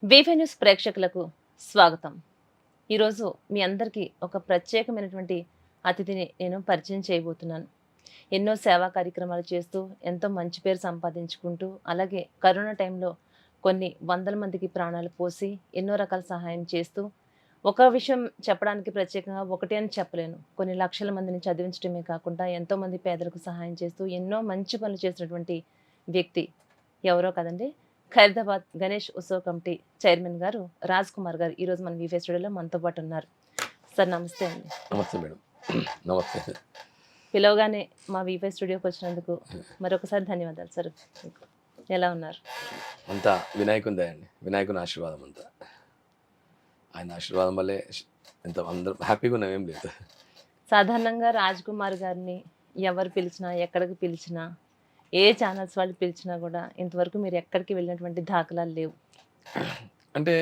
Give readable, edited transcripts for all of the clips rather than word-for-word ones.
బీఫీ news ప్రేక్షకులకు స్వాగతం. ఈరోజు మీ అందరికీ ఒక ప్రత్యేకమైనటువంటి అతిథిని నేను పరిచయం చేయబోతున్నాను. ఎన్నో సేవా కార్యక్రమాలు చేస్తూ ఎంతో మంచి పేరు సంపాదించుకుంటూ, అలాగే కరోనా టైంలో కొన్ని వందల మందికి ప్రాణాలు పోసి ఎన్నో రకాల సహాయం చేస్తూ, ఒక విషయం చెప్పడానికి ప్రత్యేకంగా ఒకటి అని చెప్పలేను. కొన్ని లక్షల మందిని చదివించడమే కాకుండా ఎంతోమంది పేదలకు సహాయం చేస్తూ ఎన్నో మంచి పనులు చేసినటువంటి వ్యక్తి ఎవరో కదండి. ఖైరతాబాద్ గణేష్ ఉత్సవ కమిటీ చైర్మన్ గారు రాజ్ కుమార్ గారు ఈరోజు మన వీఫే స్టూడియోలో మనతో పాటు ఉన్నారు. సార్ నమస్తే అండి. నమస్తే మేడం. నమస్తే. పిలవగానే మా వీఫే స్టూడియోకి వచ్చినందుకు మరొకసారి ధన్యవాదాలు సార్. మీకు ఎలా ఉన్నారు? అంతా వినాయకుని దయ అండి. వినాయకుని ఆశీర్వాదం అంతా. ఆయన ఆశీర్వాదం వల్లే ఎంత అందరం హ్యాపీగా ఉన్నాం, ఏం లేదు. సాధారణంగా రాజ్ కుమార్ గారిని ఎవరు పిలిచినా, ఎక్కడికి పిలిచినా, ఏ ఛానల్స్ వాళ్ళు పిలిచినా కూడా ఇంతవరకు మీరు ఎక్కడికి వెళ్ళినటువంటి దాఖలాలు లేవు. అంటే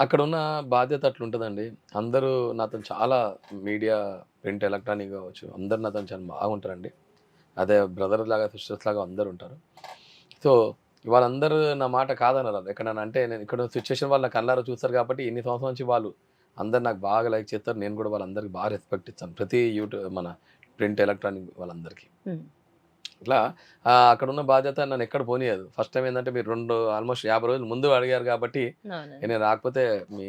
అక్కడ ఉన్న బాధ్యత అట్లుంటుందండి. అందరూ నాతో చాలా మీడియా, ప్రింట్, ఎలక్ట్రానిక్ కావచ్చు, అందరు నాతో చాలా బాగుంటారండి. అదే బ్రదర్ లాగా, సిస్టర్స్ లాగా అందరూ ఉంటారు. సో వాళ్ళందరూ నా మాట కాదనరు. ఎక్కడైనా అంటే నేను ఇక్కడ సిచ్యువేషన్ వాళ్ళు నా కళ్ళారా చూస్తారు కాబట్టి ఇన్ని సంవత్సరాల నుంచి వాళ్ళు అందరు నాకు బాగా లైక్ చేస్తారు. నేను కూడా వాళ్ళందరికీ బాగా రెస్పెక్ట్ ఇస్తాను. ప్రతి యూట్యూబ్ మన ప్రింట్, ఎలక్ట్రానిక్ వాళ్ళందరికీ. ఇట్లా అక్కడ ఉన్న బాధ్యత నన్ను ఎక్కడ పోనీయదు. ఫస్ట్ టైం ఏంటంటే మీరు ఆల్మోస్ట్ 50 రోజులు ముందు అడిగారు కాబట్టి నేను రాకపోతే మీ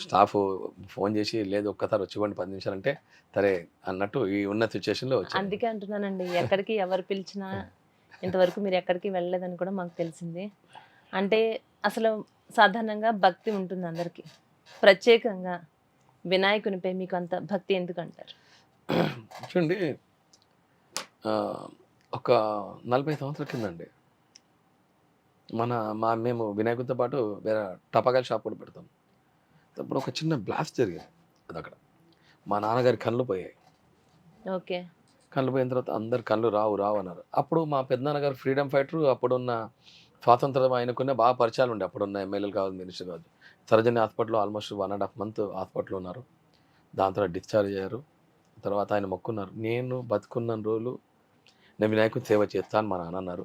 స్టాఫ్ ఫోన్ చేసి లేదు ఒక్కసారి వచ్చివ్వండి 10 నిమిషాలు అంటే సరే అన్నట్టు ఈ ఉన్న సిచ్యువేషన్లో వచ్చి అందుకే అంటున్నానండి, ఎక్కడికి ఎవరు పిలిచినా ఇంతవరకు మీరు ఎక్కడికి వెళ్ళలేదని కూడా మాకు తెలిసింది. అంటే అసలు సాధారణంగా భక్తి ఉంటుంది అందరికీ. ప్రత్యేకంగా వినాయకునిపై మీకు అంత భక్తి ఎందుకంటారు? చూడండి, ఒక 40 సంవత్సరాల కిందండి మేము వినాయకుడితో పాటు వేరే టపాకాయల షాప్ కూడా పెడతాం. అప్పుడు ఒక చిన్న బ్లాస్ట్ జరిగింది. అది అక్కడ మా నాన్నగారి కళ్ళు పోయాయి. ఓకే. కళ్ళు పోయిన తర్వాత అందరు కళ్ళు రావు రావు అన్నారు. అప్పుడు మా పెద్దనాన్నగారు ఫ్రీడమ్ ఫైటరు. అప్పుడున్న స్వాతంత్రం ఆయనకున్న బాగా పరిచయాలు ఉండే. అప్పుడున్న ఎమ్మెల్యేలు కావచ్చు, మినిస్టర్ కావచ్చు. సర్జరీ హాస్పిటల్లో ఆల్మోస్ట్ 1.5 మంత్ హాస్పిటల్లో ఉన్నారు. దాని తర్వాత డిశ్చార్జ్ అయ్యారు. తర్వాత ఆయన మొక్కున్నారు, నేను బతుకున్న రోజులు నేను వినాయకుని సేవ చేస్తాను మా నాన్న అన్నారు.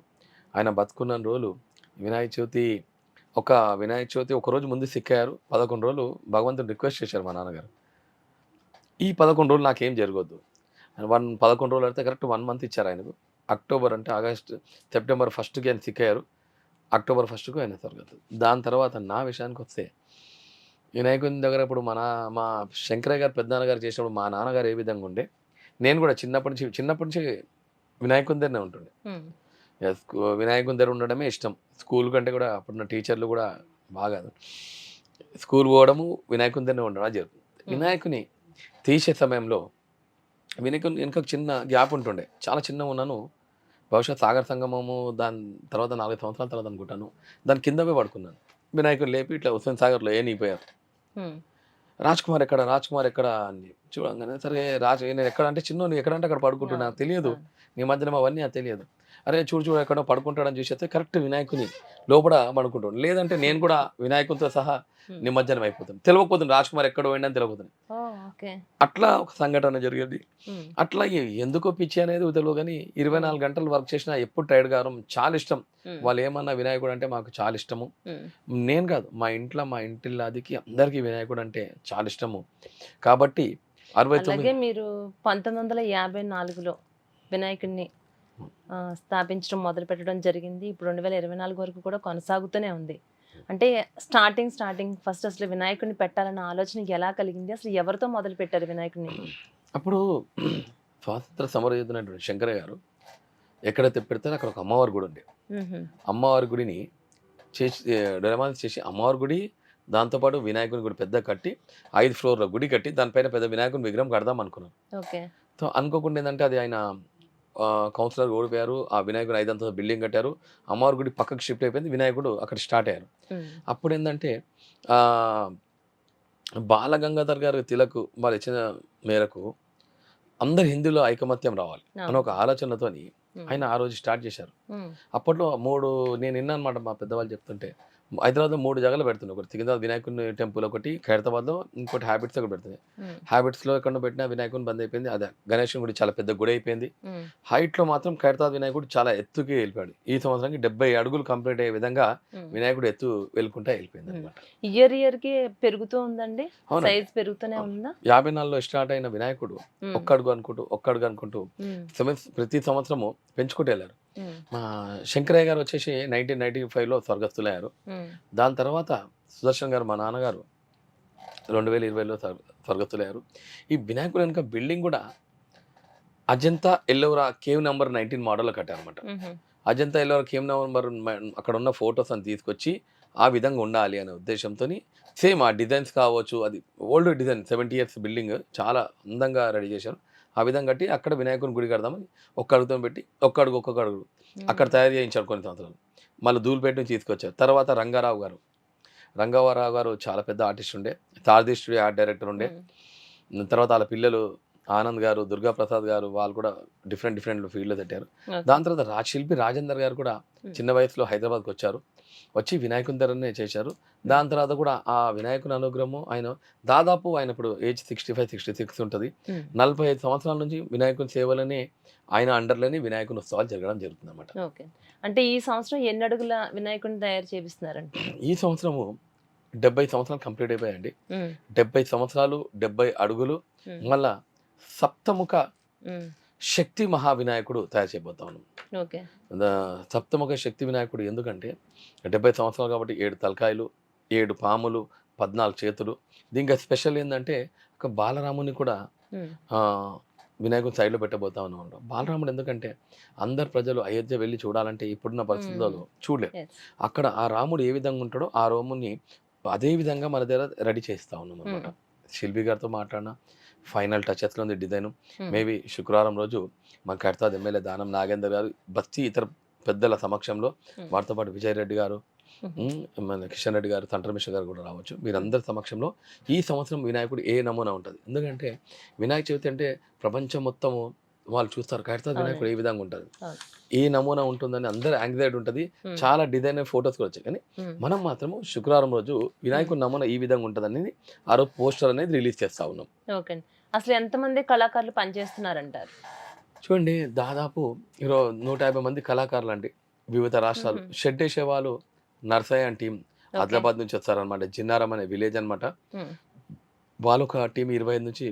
ఆయన బతుకున్న రోజులు వినాయక చవితి ఒకరోజు ముందు సిక్కయ్యారు. 11 రోజులు భగవంతుని రిక్వెస్ట్ చేశారు మా నాన్నగారు. ఈ 11 రోజులు నాకేం జరగొద్దు. 11 రోజులు అయితే కరెక్ట్ 1 మంత్ ఇచ్చారు ఆయనకు. అక్టోబర్ అంటే సెప్టెంబర్ 1కి ఆయన సిక్కయ్యారు. అక్టోబర్ 1కు ఆయన స్వర్గతు. దాని తర్వాత నా విషయానికి వస్తే వినాయకుని దగ్గర ఇప్పుడు మా శంకరయ్య గారు పెద్దనాన్నగారు చేసినప్పుడు మా నాన్నగారు ఏ విధంగా ఉండే, నేను కూడా చిన్నప్పటి నుంచి వినాయకుని దగ్గరనే ఉంటుండే. వినాయకుని దగ్గర ఉండడమే ఇష్టం. స్కూల్ కంటే కూడా అప్పుడున్న టీచర్లు కూడా బాగా స్కూల్ పోవడము వినాయకుని దగ్గరనే ఉండడం అది జరుగుతుంది. వినాయకుని తీసే సమయంలో వినాయకుని వెనక చిన్న గ్యాప్ ఉంటుండే. చాలా చిన్నగా ఉన్నాను. బహుశా సాగర్ సంగమము దాని తర్వాత 4 సంవత్సరాల తర్వాత అనుకుంటాను. దాని కింద పోయి పడుకున్నాను. వినాయకుని లేపి ఇట్లా హుస్సేన్ సాగర్లో నీపోయారు. రాజ్ కుమార్ ఎక్కడ అని చూడంగానే సరే నేను ఎక్కడ అంటే చిన్న ఎక్కడంటే అక్కడ పడుకుంటున్నా, నాకు తెలియదు. నీ మధ్యలో అవన్నీ నాకు తెలియదు. అరే చూడు ఎక్కడో పడుకుంటాడని చూసేస్తే కరెక్ట్ వినాయకుని లోపల పడుకుంటాడు. లేదంటే నేను కూడా వినాయకునితో సహా నిమజ్జనం అయిపోతాను. తెలియకపోతుంది రాజ్ కుమార్ ఎక్కడ పోయిందని తెలియకపోతుంది. అట్లా ఒక సంఘటన జరిగేది. అట్లా ఎందుకో పిచ్చి అనేది తెలియదు కానీ 24 గంటలు వర్క్ చేసినా ఎప్పుడు టైర్డ్ గారు. చాలా ఇష్టం. వాళ్ళు ఏమన్నా వినాయకుడు అంటే మాకు చాలా ఇష్టము. నేను కాదు, మా ఇంటిల్లాదికి అందరికీ వినాయకుడు అంటే చాలా ఇష్టము. కాబట్టి 69 మీరు 1954లో వినాయకుడిని స్థాపించడం మొదలు పెట్టడం జరిగింది. ఇప్పుడు 2024 వరకు కూడా కొనసాగుతూనే ఉంది. అంటే స్టార్టింగ్ ఫస్ట్ అసలు వినాయకుడిని పెట్టాలన్న ఆలోచన ఎలా కలిగింది? అసలు ఎవరితో మొదలు పెట్టారు వినాయకుడిని? అప్పుడు స్వాతంత్ర సమరయోధుడైనటువంటి శంకరయ్య గారు ఎక్కడైతే పెడతారో అక్కడ ఒక అమ్మవారి గుడి ఉంది. అమ్మవారి గుడిని చేసి అమ్మవారి గుడి దాంతోపాటు వినాయకుని గుడి పెద్ద కట్టి 5 ఫ్లోర్ల గుడి కట్టి దానిపైన పెద్ద వినాయకుని విగ్రహం కడదాం అనుకున్నాను. సో అనుకోకుండా ఏంటంటే అది ఆయన కౌన్సిలర్ ఓడిపోయారు. ఆ వినాయకుడు 5 అంతస్తుల బిల్డింగ్ కట్టారు. అమ్మవారి గుడి పక్కకు షిఫ్ట్ అయిపోయింది. వినాయకుడు అక్కడ స్టార్ట్ అయ్యారు. అప్పుడు ఏంటంటే బాలగంగాధర్ గారు తిలక్ వాళ్ళు ఇచ్చిన మేరకు అందరు హిందీలో ఐకమత్యం రావాలి అని ఒక ఆలోచనతోని ఆయన ఆ రోజు స్టార్ట్ చేశారు. అప్పట్లో నేను విన్నా అనమాట మా పెద్దవాళ్ళు చెప్తుంటే హైదరాబాద్లో 3 జాగాలో పెడుతున్నాయి. ఒకటి సికింద్రాబాద్ వినాయకుని టెంపుల్ ఒకటి, ఖైరతాబాద్‌లో ఇంకోటి హ్యాబిట్స్ ఒకటి పెడుతున్నాయి. హ్మ్. హ్యాబిట్స్‌లో ఎక్కడో పెట్టిన వినాయకుని బంద్ అయిపోయింది. అదే గణేశుని గుడి చాలా పెద్ద గుడి అయిపోయింది. హ్మ్. హైట్‌లో మాత్రం ఖైరతాబాద్ వినాయకుడు చాలా ఎత్తుకి వెళ్ళిపోయాడు. ఈ సంవత్సరానికి 70 అడుగులు కంప్లీట్ అయ్యే విధంగా హ్మ్. వినాయకుడు ఎత్తు వెళ్ళుకుంటా హ్మ్. వెళ్ళిపోయిందనమాట. ఇయర్‌కి పెరుగుతూ ఉందండి? అవునండి. సైజ్ పెరుగుతూనే అవును. ఉందా? 54లో స్టార్ట్ అయిన వినాయకుడు హ్మ్. ఒక్క అడుగు అనుకుంటూ హ్మ్. ప్రతి సంవత్సరము పెంచుకుంటూ ఎళ్లారు. హ్మ్. మా శంకరయ్య గారు వచ్చేసి 1995లో స్వర్గస్థులయ్యారు. హ్మ్. దాని తర్వాత సుదర్శన్ గారు మా నాన్నగారు 2020లో స్వర్గస్థులయ్యారు. ఈ వినాయకుడు వెనక బిల్డింగ్ గూడా అజంతా ఎల్లోరా కేవ్ నంబర్ 19 మోడల్‌లో కట్టారన్నమాట. హుహు. అజంతా ఎల్లోరా కేవ్ నంబర్ అక్కడున్న ఫోటోస్ అని తీసుకొచ్చి ఆ విధంగా ఉండాలి అనే ఉద్దేశ్యంతోని సేమ్ ఆ డిజైన్స్ కావచ్చు, అది ఓల్డ్ డిజైన్ 70 ఇయర్స్ బిల్డింగ్ చాలా అందంగా రెడీ చేశారు. ఆ విధంగా కట్టి అక్కడ వినాయకుని గుడి కడదామని ఒక్క అడుగుతోని పెట్టి ఒక్కొక్క అడుగు అక్కడ హ్మ్. తయారు చేయించారు కొన్ని సంవత్సరాలు. మళ్ళీ ధూళిపేట నుంచి తీసుకొచ్చారు. తర్వాత రంగారావు గారు చాలా పెద్ద ఆర్టిస్ట్ ఉండే. 'తారది స్టూడియో' ఆర్ట్ డైరెక్టర్ ఉండే. హ్మ్. తర్వాత ఆళ్ళ పిల్లలు ఆనంద్ గారు, దుర్గా ప్రసాద్ గారు వాళ్ళు కూడా డిఫరెంట్ ఫీల్డ్‌లో సెట్టారు. ఓకే. దాని తర్వాత శిల్పి రాజేందర్ గారు కూడా హ్మ్. చిన్న వయసులో హైదరాబాద్‌కొచ్చారు. వచ్చి వినాయకుని దగ్గరనే చేశారు. హ్మ్. దాని తర్వాత కూడా ఆ వినాయకుని అనుగ్రహము ఆయన ఇప్పుడు ఏజ్ 65, 66 ఉంటది. హ్మ్. 45 సంవత్సరాల నుంచి వినాయకుని సేవలోనే ఆయన అండర్‌లోనే వినాయకుని ఉత్సవాలు జరగడం జరుగుతుందన్నమాట. ఓకే. అంటే ఈ సంవత్సరం ఎన్ని అడుగుల వినాయకుడిని తయారు చేపిస్తున్నారండి? ఈ సంవత్సరము 70 సంవత్సరాలు కంప్లీట్ అయిపోయాయండి. హ్మ్. 70 సంవత్సరాలు, 70 అడుగులు, హ్మ్. మళ్ళా సప్తముఖ హ్మ్. శక్తి మహావినాయకుడు తయారు చేయబోతా ఉన్నాం. ఓకే. సప్తముఖ శక్తి వినాయకుడు ఎందుకంటే 70 సంవత్సరాలు కాబట్టి 7 తలకాయలు, 7 పాములు, 14 చేతులు. దీనికి స్పెషల్ ఏందంటే ఒక బాలరాముని కూడా హ్మ్. ఆహ్, వినాయకుని సైడ్‌లో పెట్టబోతా ఉన్నామన్నమాట. బాలరాముడు ఎందుకంటే అందరు ప్రజలు అయోధ్య వెళ్లి చూడాలంటే ఇప్పుడున్న హ్మ్. పరిస్థితులలో చూడలేరు. యెస్. అక్కడ ఆ రాముడు ఏ విధంగా ఉంటాడో ఆ రాముడిని అదే విధంగా మన దగ్గర రెడీ చేస్తా ఉన్నామన్నమాట. హ్మ్. శిల్పి గారితో మాట్లాడిన ఫైనల్ టచెస్‌లో ఉంది డిజైను. హ్మ్. మేబీ శుక్రవారం రోజు మా కడతాది ఎమ్మెల్యే దానం నాగేందర్ గారు, బస్తీ ఇతర పెద్దల సమక్షంలో హ్మ్. వారితో పాటు విజయ్ రెడ్డి గారు, హుహు. మన కిషన్ రెడ్డి గారు, తండ్రి మిశ్ర గారు కూడా రావచ్చు. హ్మ్. వీరందరి సమక్షంలో ఈ సంవత్సరం వినాయకుడు ఏ నమూనా ఉంటది. ఎందుకంటే వినాయక చవితి అంటే ప్రపంచం మొత్తము వాళ్ళు చూస్తారు. ఖైరతాబాద్ వినాయకుడు ఏ అవునండి. విధంగా ఉంటది. అవును. ఏ నమూనా ఉంటుందని అందరి యాంగ్జైటీ ఉంటది. హ్మ్. చాలా డిజైనర్ ఫోటోస్ కూడా వచ్చాయి. కానీ హ్మ్. మనం మాత్రము శుక్రవారం రోజు హ్మ్. వినాయకుడి నమూనా ఈ విధంగా ఉంటదనేది ఆ రోజు పోస్టర్ అనేది రిలీజ్ చేస్తా ఉన్నాం. ఓకే అండి. అసలు ఎంతమంది కళాకారులు పనిచేస్తున్నారంటారు? చూడండి దాదాపు 150 మంది కళాకారులండి. వివిధ రాష్ట్రాలు. హుహు. షెడ్డేసే వాళ్ళు Narsayya and team okay. Adilabad నుంచి వచ్చారనమాట. జిన్నారం అనే విలేజ్ అనమాట. హ్మ్. వాళ్ళొక టీమ్ 25 నుంచి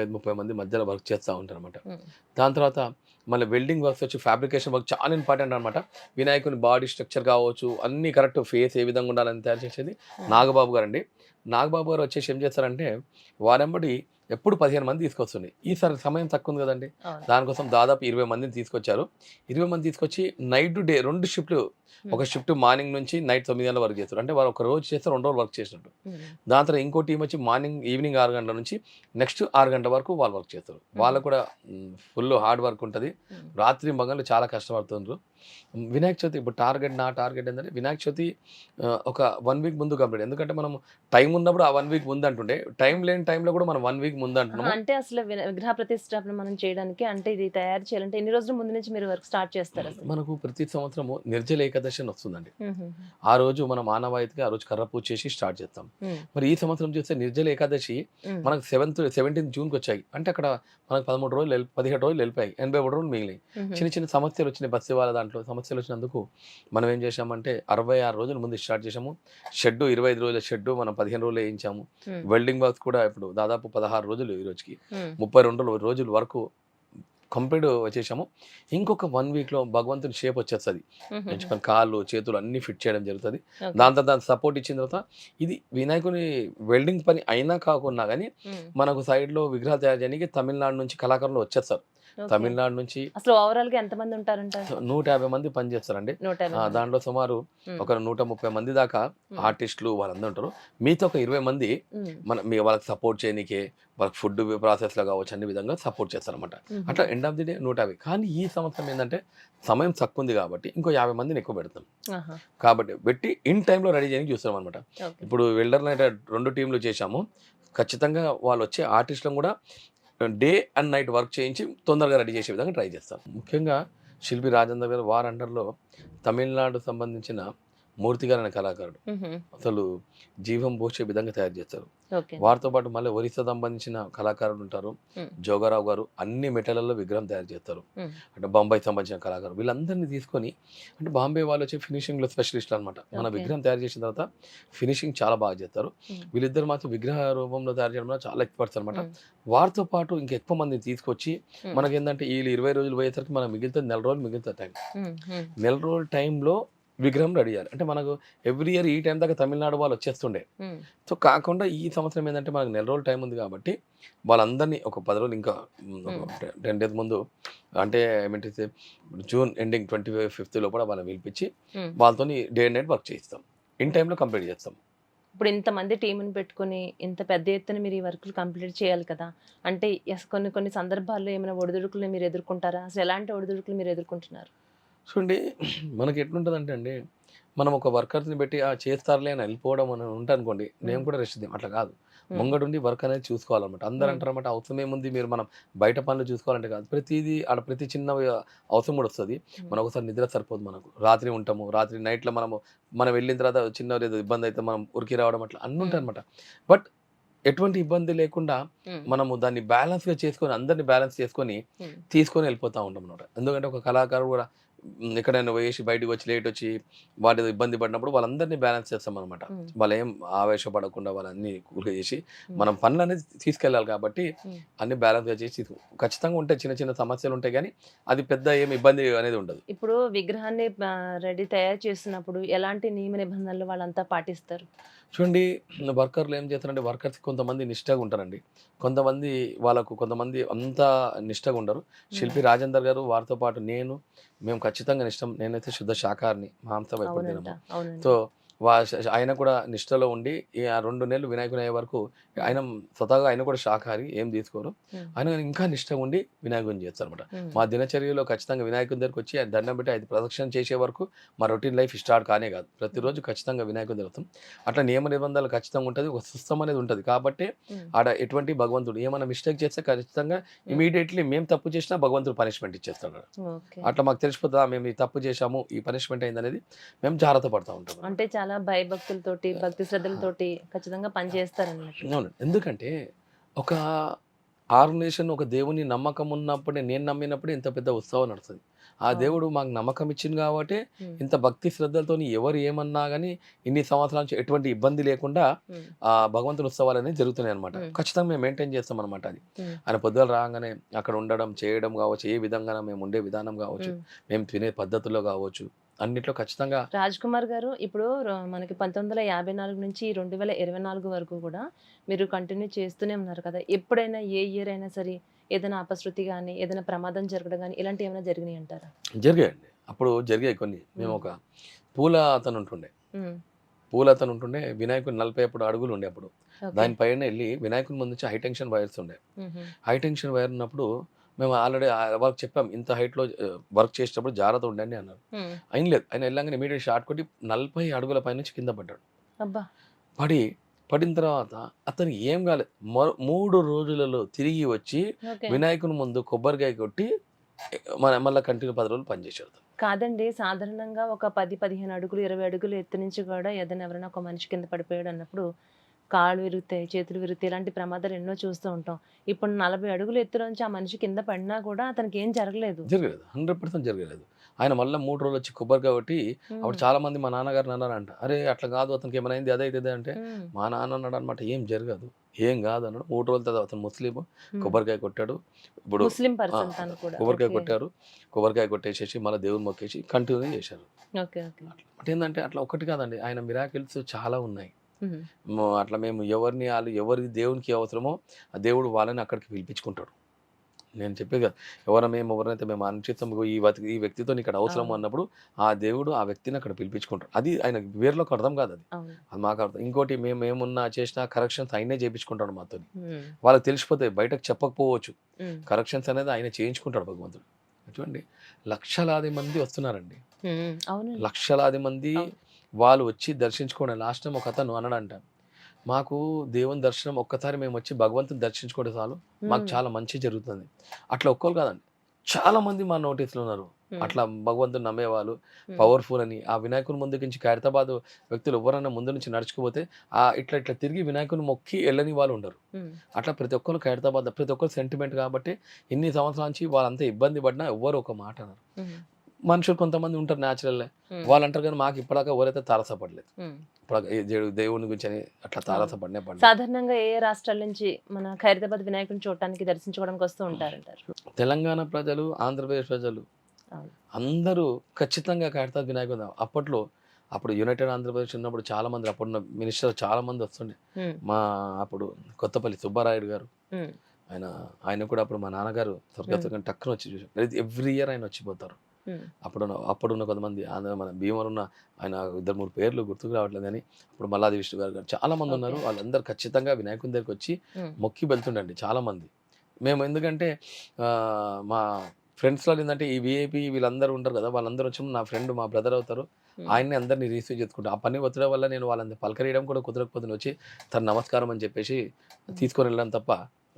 30 మంది మధ్యలో వర్క్ చేస్తా ఉంటారనమాట. హ్మ్. దాని తర్వాత మళ్ళీ వెల్డింగ్ వర్క్స్ వచ్చి ఫ్యాబ్రికేషన్ వర్క్ చాలా ఇంపార్టెంట్ అనమాట. వినాయకుని బాడీ స్ట్రక్చర్ కావచ్చు, అన్నీ కరెక్ట్ ఫేస్ ఏ విధంగా ఉండాలని తయారు చేసేది హ్మ్. నాగబాబు గారండి. నాగబాబు గారు వచ్చేసి ఏం చేస్తారంటే, వారెంబడి ఎప్పుడు 15 మంది తీసుకొస్తుండే. ఈసారి సమయం తక్కువ ఉంది కదండీ! అవును. దానికోసం దాదాపు 20 మందిని తీసుకొచ్చారు. 20 మంది తీసుకొచ్చి నైట్ టు డే 2 షిఫ్ట్‌లు. హ్మ్. ఒక షిఫ్ట్ మార్నింగ్ నుంచి నైట్ 9 గంటల వరకు చేస్తారు. అంటే వాళ్ళు ఒక రోజు చేస్తే 2 రోజులు వర్క్ చేసినట్టు. హ్మ్. దాని తర్వాత ఇంకో టీమ్ వచ్చి ఈవినింగ్ 6 గంటల నుంచి నెక్స్ట్ 6 గంటల వరకు వాళ్ళు వర్క్ చేస్తారు. హుహు. వాళ్ళకి కూడా ఫుల్ హార్డ్ వర్క్ ఉంటది. హ్మ్. రాత్రింబగళ్ళు చాలా కష్టపడుతుండ్రు. వినాయక చవితి ఇప్పుడు నా టార్గెట్ ఏందంటే వినాయక చవితి ఒక 1 వీక్ ముందు కంప్లీట్. ఎందుకంటే మనం టైం ఉన్నప్పుడు ఆ 1 వీక్ ముందంటుండే, టైం లేని టైంలో కూడా మనం 1 వీక్ ఆహా! ముందంటున్నాము. అంటే అసలు విగ్రహ ప్రతిష్టాపన మనం చేయడానికి అంటే ఇది తయారు చేయాలంటే ఎన్ని రోజుల ముందు నుంచి మీరు వర్క్ స్టార్ట్ చేస్తారసలు? మనకు ప్రతి సంవత్సరము నిర్జల ఏకాదశి అని వస్తుందండి. హుహుహు. ఆ రోజు మనం ఆనవాయితీగా ఆ రోజు కర్ర పూజ చేసి స్టార్ట్ చేస్తాం. హ్మ్. మరి ఈ సంవత్సరం చూస్తే నిర్జల ఏకాదశి హ్మ్. మనకు 17థ్ జూన్‌కొచ్చాయి. అంటే అక్కడ మనకు 13 రోజులు 17 రోజులు వెళ్ళిపోయాయి. 81 రోజులు మిగిలినాయి. హుహు. చిన్న సమస్యలొచ్చినాయి బస్సు వాళ్ళ దాంట్లో. సమస్యలొచ్చినందుకు మనం ఏం చేశామంటే 66 రోజుల ముందు స్టార్ట్ చేశాము. 25 రోజుల షెడ్డు మనం 15 రోజులు ఏయించాము. హ్మ్. వెల్డింగ్ వర్క్స్ కూడా ఇప్పుడు దాదాపు 16 రోజులు ఈ రోజుకి. హ్మ్. 32 రోజుల వరకు కంప్లీట్ వచ్చేసాము. ఇంకొక 1 వీక్‌లో భగవంతుని షేప్ వచ్చేస్తది. హుహుహు. మంచిగా కాళ్ళు, చేతులు అన్నీ ఫిట్ చేయడం జరుగుతది. ఓకే. దాని తర్వాత దానికి సపోర్ట్ ఇచ్చిన తర్వాత ఇది వినాయకుని వెల్డింగ్ పని అయినా కాకున్నా గానీ, హ్మ్. మనకు సైడ్‌లో విగ్రహాలు తయారు చేయడానికి తమిళనాడు నుంచి కళాకారులు వచ్చేస్తారు. ఓకే. తమిళనాడు నుంచి అసలు ఓవరాల్‌గా ఎంతమంది ఉంటారంటారు? 150 మంది పనిచేస్తారండి. 150 మంది. దాంట్లో సుమారు హ్మ్. ఒక 130 మంది దాకా హ్మ్. ఆర్టిస్టులు వాళ్ళందరూ ఉంటారు. మిగతా ఒక 20 మంది హ్మ్. వాళ్ళకి సపోర్ట్ చేయనీకే, వాళ్ళకి ఫుడ్ ప్రాసెస్‌లో కావచ్చు అన్ని విధంగా సపోర్ట్ చేస్తారనమాట. అట్లా హుహుహు. End of the day 150. కానీ ఈ సంవత్సరం ఏందంటే సమయం తక్కువుంది కాబట్టి ఇంకో 50 మందిని ఎక్కువ పెడతాం. ఆహా! కాబట్టి పెట్టి ఇన్ టైమ్‌లో రెడీ చేయడానికి చూస్తున్నామనమాట. ఓకే. ఇప్పుడు వెల్డర్‌నైతే 2 టీమ్‌లు చేశాము. ఖచ్చితంగా వాళ్ళొచ్చే ఆర్టిస్ట్‌లను కూడా డే అండ్ నైట్ వర్క్ చేయించి తొందరగా రెడీ చేసే విధంగా ట్రై చేస్తాం. ముఖ్యంగా శిల్పి రాజేందర్ గారు వారి అండర్‌లో తమిళనాడు సంబంధించిన మూర్తి గారు అనే కళాకారుడు. మ్మ్. అసలు జీవం పోసే విధంగా తయారు చేస్తారు. ఓకే. వారితో పాటు మళ్ళీ ఒరిస్సా సంబంధించిన కళాకారులు ఉంటారు. మ్మ్. జోగారావు గారు అన్ని మెటల్‌లలో విగ్రహం తయారు చేస్తారు. మ్మ్. అంటే బొంబాయికి సంబంధించిన కళాకారులు. వీళ్ళందరిని తీసుకొని అంటే బాంబే వాళ్ళు వచ్చి ఫినిషింగ్‌లో స్పెషలిస్టులు అనమాట. మన ఓకే. విగ్రహం తయారు చేసిన తర్వాత ఫినిషింగ్ చాలా బాగా చేస్తారు. మ్మ్. వీళ్ళిద్దరు మాత్రం విగ్రహ రూపంలో తయారు చేయడంలో చాలా ఎక్స్‌పర్ట్స్ అనమాట. మ్మ్. వారితో పాటు ఇంకా ఎక్కువ మందిని తీసుకొచ్చి మ్మ్. మనకేందంటే ఈళ్ళు 20 రోజులు పోయేసరికి మనకు మిగులుతుంది నెల రోజులు మిగులుతుంది టైం. మ్మ్. మ్మ్. నెల రోజుల టైంలో విగ్రహం రెడీ చేయాలి. అంటే మనకు ఎవ్రీ ఇయర్ ఈ టైం దాకా తమిళనాడు వాళ్ళు వచ్చేస్తుండే. మ్మ్. సో కాకుండా ఈ సంవత్సరం ఏంటంటే మనకు నెల రోజులు టైం ఉంది కాబట్టి వాళ్ళందరినీ ఒక 10 రోజులు ఇంకా ఒక 10 డేస్ ముందు అంటే ఏమంటే జూన్ ఎండింగ్ 25th లోపల వాళ్ళని పిలిపించి మ్మ్. వాళ్ళతోని డే అండ్ నైట్ వర్క్ చేయిస్తాం. ఇన్ టైంలో కంప్లీట్ చేస్తాం. ఇప్పుడు ఇంతమంది టీంని పెట్టుకొని ఇంత పెద్ద ఎత్తున మీరు ఈ వర్కులు కంప్లీట్ చేయాలి కదా, అంటే కొన్ని కొన్ని సందర్భాల్లో ఏమైనా ఒడిదుడుకులు మీరు ఎదుర్కొంటారా? అసలు ఎలాంటి ఒడిదుడుకులు మీరు ఎదుర్కొంటున్నారు? చూడండి మనకి ఎట్లుంటుందంటే అండి మనం ఒక వర్కర్స్ని పెట్టి చేస్తారులే అని వెళ్ళిపోవడం అని ఉంటా అనుకోండి, నేను కూడా రెస్ట్ ఇద్దాం అట్లా కాదు. ముంగడుండి వర్క్ అనేది చూసుకోవాలన్నమాట. అందరూ అంటారన్నమాట అవసరం ఏముంది మీరు మనం బయట పనులు చూసుకోవాలంటే కాదు, ప్రతిదీ ఆడ ప్రతి చిన్న అవసరం కూడా వస్తుంది. మనం ఒకసారి నిద్ర సరిపోదు, మనకు రాత్రి ఉంటాము, రాత్రి నైట్లో మనం వెళ్ళిన తర్వాత చిన్న ఏదో ఇబ్బంది అయితే మనం ఉరికి రావడం అట్లా అన్నీ ఉంటాయి అనమాట. బట్ ఎటువంటి ఇబ్బంది లేకుండా మనము దాన్ని బ్యాలెన్స్గా చేసుకొని అందరిని బ్యాలెన్స్ చేసుకొని తీసుకొని వెళ్ళిపోతూ ఉంటాం అనమాట. ఎందుకంటే ఒక కళాకారుడు కూడా ఎక్కడైనా వేసి బయటకు వచ్చి లేట్ వచ్చి వాటి ఇబ్బంది పడినప్పుడు వాళ్ళందరినీ బ్యాలెన్స్ చేస్తాం అనమాట. వాళ్ళు ఏం ఆవేశపడకుండా వాళ్ళన్నీ కూల్గా చేసి మనం పనులు అనేది తీసుకెళ్ళాలి కాబట్టి అన్ని బ్యాలెన్స్గా చేసి ఖచ్చితంగా ఉంటాయి. చిన్న చిన్న సమస్యలు ఉంటాయి కానీ అది పెద్ద ఏం ఇబ్బంది అనేది ఉండదు. ఇప్పుడు విగ్రహాన్ని రెడీ తయారు చేస్తున్నప్పుడు ఎలాంటి నియమ నిబంధనలు వాళ్ళంతా పాటిస్తారు? చూడండి వర్కర్లు ఏం చేస్తారంటే వర్కర్స్ కొంతమంది నిష్టగా ఉంటారండి, కొంతమంది అంతా నిష్టగా ఉండరు. శిల్పి రాజేందర్ గారు వారితో పాటు మేము ఖచ్చితంగా నేనైతే శుద్ధ శాకాహారిని, మాంసం ఎప్పుడు అవునంట, తినము. అవునండి. సో ఆయన కూడా నిష్టలో ఉండి ఆ 2 నెలలు వినాయకుని అయ్యే వరకు ఆయన స్వతహాగా ఆయన కూడా శాకాహారి, ఏం తీసుకోరు. ఆయన ఇంకా నిష్టగా ఉండి వినాయకుని చేస్తారు అనమాట. మా దినచర్యలో ఖచ్చితంగా వినాయకుని దగ్గరికి వచ్చి ఆయన దండం పెట్టి 5 ప్రదక్షిణ చేసే వరకు మా రొటీన్ లైఫ్ స్టార్ట్ కానే కాదు. ప్రతిరోజు ఖచ్చితంగా వినాయకుని జరుగుతాం. అట్లా నియమ నిబంధనలు ఖచ్చితంగా ఉంటుంది, ఒక సిస్టమ్ అనేది ఉంటుంది. కాబట్టి ఆడ ఎటువంటి భగవంతుడు ఏమైనా మిస్టేక్ చేస్తే ఖచ్చితంగా ఇమీడియట్లీ మేము తప్పు చేసినా భగవంతుడు పనిష్మెంట్ ఇచ్చేస్తాడు. ఓకే. అట్లా మాకు తెలిసిపోతుందా మేము ఈ తప్పు చేశాము, ఈ పనిష్మెంట్ అయింది అనేది మేము జాగ్రత్త పడతా ఉంటాం. అంటే చాలా భయభక్తులతోటి భక్తి శ్రద్ధలతోటి ఖచ్చితంగా పనిచేస్తారన్నమాట. అవును. ఎందుకంటే ఒక ఆర్గనైజేషన్ ఒక దేవుని నమ్మకం ఉన్నప్పుడే, నేను నమ్మినప్పుడే ఇంత పెద్ద ఉత్సవం నడుస్తుంది. ఆ దేవుడు మాకు నమ్మకం ఇచ్చింది కాబట్టి ఇంత భక్తి శ్రద్ధలతో ఎవరు ఏమన్నా కానీ ఇన్ని సంవత్సరాల నుంచి ఎటువంటి ఇబ్బంది లేకుండా ఆ భగవంతుని ఉత్సవాలు అనేవి జరుగుతున్నాయి అనమాట. ఖచ్చితంగా మేము మెయింటైన్ చేస్తాం అనమాట. అది ఆయన పొద్దులు రాగానే అక్కడ ఉండడం చేయడం కావచ్చు, ఏ విధంగా మేము ఉండే విధానం కావచ్చు, మేము తినే పద్ధతుల్లో కావచ్చు, అన్నిట్లో ఖచ్చితంగా. రాజ్ కుమార్ గారు, ఇప్పుడు మనకి 1954 నుంచి 2024 వరకు కూడా మీరు కంటిన్యూ చేస్తూనే ఉన్నారు కదా, ఎప్పుడైనా ఏ ఇయర్ అయినా సరే ఏదైనా అపశృతి కానీ ఏదైనా ప్రమాదం జరగడం కానీ ఇలాంటివి ఏమైనా జరిగినాయి అంటారా? జరిగాయండి, అప్పుడు జరిగాయి కొన్ని. మేము ఒక పూల అతను ఉంటుండే వినాయకుని 40 అడుగులు ఉండే అప్పుడు. దానిపైన వెళ్ళి వినాయకుని ముందు నుంచి హైటెన్షన్ వైర్స్ ఉండే. హైటెన్షన్ వైర్ ఉన్నప్పుడు మేము ఆల్రెడీ వాళ్ళకి చెప్పాం ఇంత హైట్లో వర్క్ చేసేటప్పుడు జాగ్రత్త ఉండండి అన్నారు. అయిన లేదు, ఆయన వెళ్ళగానే ఇమీడియట్ షార్ట్ కొట్టి 40 అడుగుల పై నుంచి కింద పడ్డాడు. పడిన తర్వాత అతనికి ఏం కాలేదు. 3 రోజులలో తిరిగి వచ్చి వినాయకుని ముందు కొబ్బరికాయ కొట్టి మళ్ళీ కంటిన్యూ 10 రోజులు పనిచేశాడు. కాదండి, సాధారణంగా ఒక 10-15 అడుగులు 20 అడుగులు ఎత్తు నుంచి కూడా ఏదైనా ఎవరైనా ఒక మనిషి కింద పడిపోయాడు అన్నప్పుడు కాళ్ళు విరుగుతాయి, చేతులు విరుగుతాయి, ఇలాంటి ప్రమాదాలు ఎన్నో చూస్తూ ఉంటాం. ఇప్పుడు 40 అడుగులు ఎత్తులోంచి ఆ మనిషి కింద పడినా కూడా అతనికి ఏం జరగలేదు. 100% జరగలేదు. ఆయన మళ్ళీ 3 రోజులు వచ్చి కొబ్బరికాయ కొట్టి అప్పుడు చాలా మంది మా నాన్నగారు అన్నారంట, అరే అట్లా కాదు అతనికి ఏమైనా అదైతే అంటే మా నాన్న అన్నాడు అనమాట, ఏం జరగదు, ఏం కాదు అన్నాడు. 3 రోజుల తర్వాత అతను ముస్లిం కొబ్బరికాయ కొట్టాడు. ఇప్పుడు ముస్లిం పర్సన్ తను కూడా కొబ్బరికాయ కొట్టారు. కొబ్బరికాయ కొట్టేసేసి మళ్ళీ దేవుని మొక్కేసి కంటిన్యూ చేశారు. అంటే ఏంటంటే అట్లా ఒకటి కాదండి, ఆయన మిరాకిల్స్ చాలా ఉన్నాయి. అట్లా మేము ఎవరి దేవునికి అవసరమో ఆ దేవుడు వాళ్ళని అక్కడికి పిలిపించుకుంటాడు. నేను చెప్పేది కదా, ఎవరైతే మేము అనుచితం ఈ వ్యక్తితో ఇక్కడ అవసరం అన్నప్పుడు ఆ దేవుడు ఆ వ్యక్తిని అక్కడ పిలిపించుకుంటాడు. అది ఆయన వేరులోకి అర్థం కాదు, అది మాకు అర్థం. ఇంకోటి మేము ఏమున్నా చేసినా కరెక్షన్స్ ఆయనే చేయించుకుంటాడు మాతో. వాళ్ళకి తెలిసిపోతాయి, బయటకు చెప్పకపోవచ్చు. కరెక్షన్స్ అనేది ఆయన చేయించుకుంటాడు భగవంతుడు. చూడండి లక్షలాది మంది వస్తున్నారండి, లక్షలాది మంది వాళ్ళు వచ్చి దర్శించుకోండి. లాస్ట్ టైం ఒక అతను అన్నాడంట, మాకు దేవుని దర్శనం ఒక్కసారి మేము వచ్చి భగవంతుని దర్శించుకోవడం చాలు, మాకు చాలా మంచి జరుగుతుంది. అట్లా ఒక్కరు కాదండి, చాలా మంది మా నోటీస్‌లో ఉన్నారు. అట్లా భగవంతుడిని నమ్మేవాళ్ళు, పవర్‌ఫుల్ అని. ఆ వినాయకుని ముందుకించి ఖైరతాబాద్ వ్యక్తులు ఎవ్వరైనా ముందు నుంచి నడుచుకుపోతే ఇట్లా ఇట్లా తిరిగి వినాయకుడిని మొక్కి ఎళ్ళని వాళ్ళు ఉండరు. అట్లా ప్రతి ఒక్కళ్ళు ఖైరతాబాద్ ప్రతి ఒక్కరు సెంటిమెంట్ కాబట్టి ఇన్ని సంవత్సరాల నుంచి వాళ్ళంతా ఇబ్బంది పడినా ఎవ్వరు ఒక మాట అనరు. మనుషులు కొంతమంది ఉంటారు న్యాచురల్లే. వాళ్ళు అంటారు కానీ మాకు ఇప్పటిదాకా ఎవరైతే తారసపడలేదు. ఇప్పటిదాకా దేవుని గురించి అని అట్లా తారసపడనే పడలేదు. సాధారణంగా ఏ రాష్ట్రాల నుంచి మన ఖైరతాబాద్ వినాయకుడిని చూడటానికి దర్శించుకోవడానికి వస్తూ ఉంటారంటారు? తెలంగాణ ప్రజలు, ఆంధ్రప్రదేశ్ ప్రజలు అందరూ ఖచ్చితంగా ఖైరతాబాద్ వినాయకుడు అప్పుడు యునైటెడ్ ఆంధ్రప్రదేశ్ ఉన్నప్పుడు చాలా మంది అప్పుడున్న మినిస్టర్ చాలా మంది వస్తుండే. మా అప్పుడు కొత్తపల్లి సుబ్బారాయుడు గారు ఆయన కూడా అప్పుడు మా నాన్నగారు స్వర్గస్థులు టక్కున వచ్చి చూసారు. ఎవ్రీ ఇయర్ ఆయన వచ్చిపోతారు. అప్పుడున్న కొంతమంది మన భీమవరం ఉన్న ఆయన 2-3 పేర్లు గుర్తుకు రావట్లేదు కానీ అప్పుడు మల్లాది విష్ణు గారు చాలా మంది ఉన్నారు. వాళ్ళందరూ ఖచ్చితంగా వినాయకుని దగ్గరికి వచ్చి మొక్కి వెళ్తుండండి చాలా మంది. మేము ఎందుకంటే మా ఫ్రెండ్స్లో ఏంటంటే ఈ విఐపి వీళ్ళందరూ ఉంటారు కదా, వాళ్ళందరూ వచ్చి నా ఫ్రెండ్ మా బ్రదర్ అవుతారు. ఆయన్ని అందరినీ రిసీవ్ చేసుకుంటాను. ఆ పని ఒత్తిడి వల్ల నేను వాళ్ళని పలకరియడం కూడా కుదరకపోతుంది. వచ్చి తన నమస్కారం అని చెప్పేసి తీసుకొని వెళ్ళడం తప్ప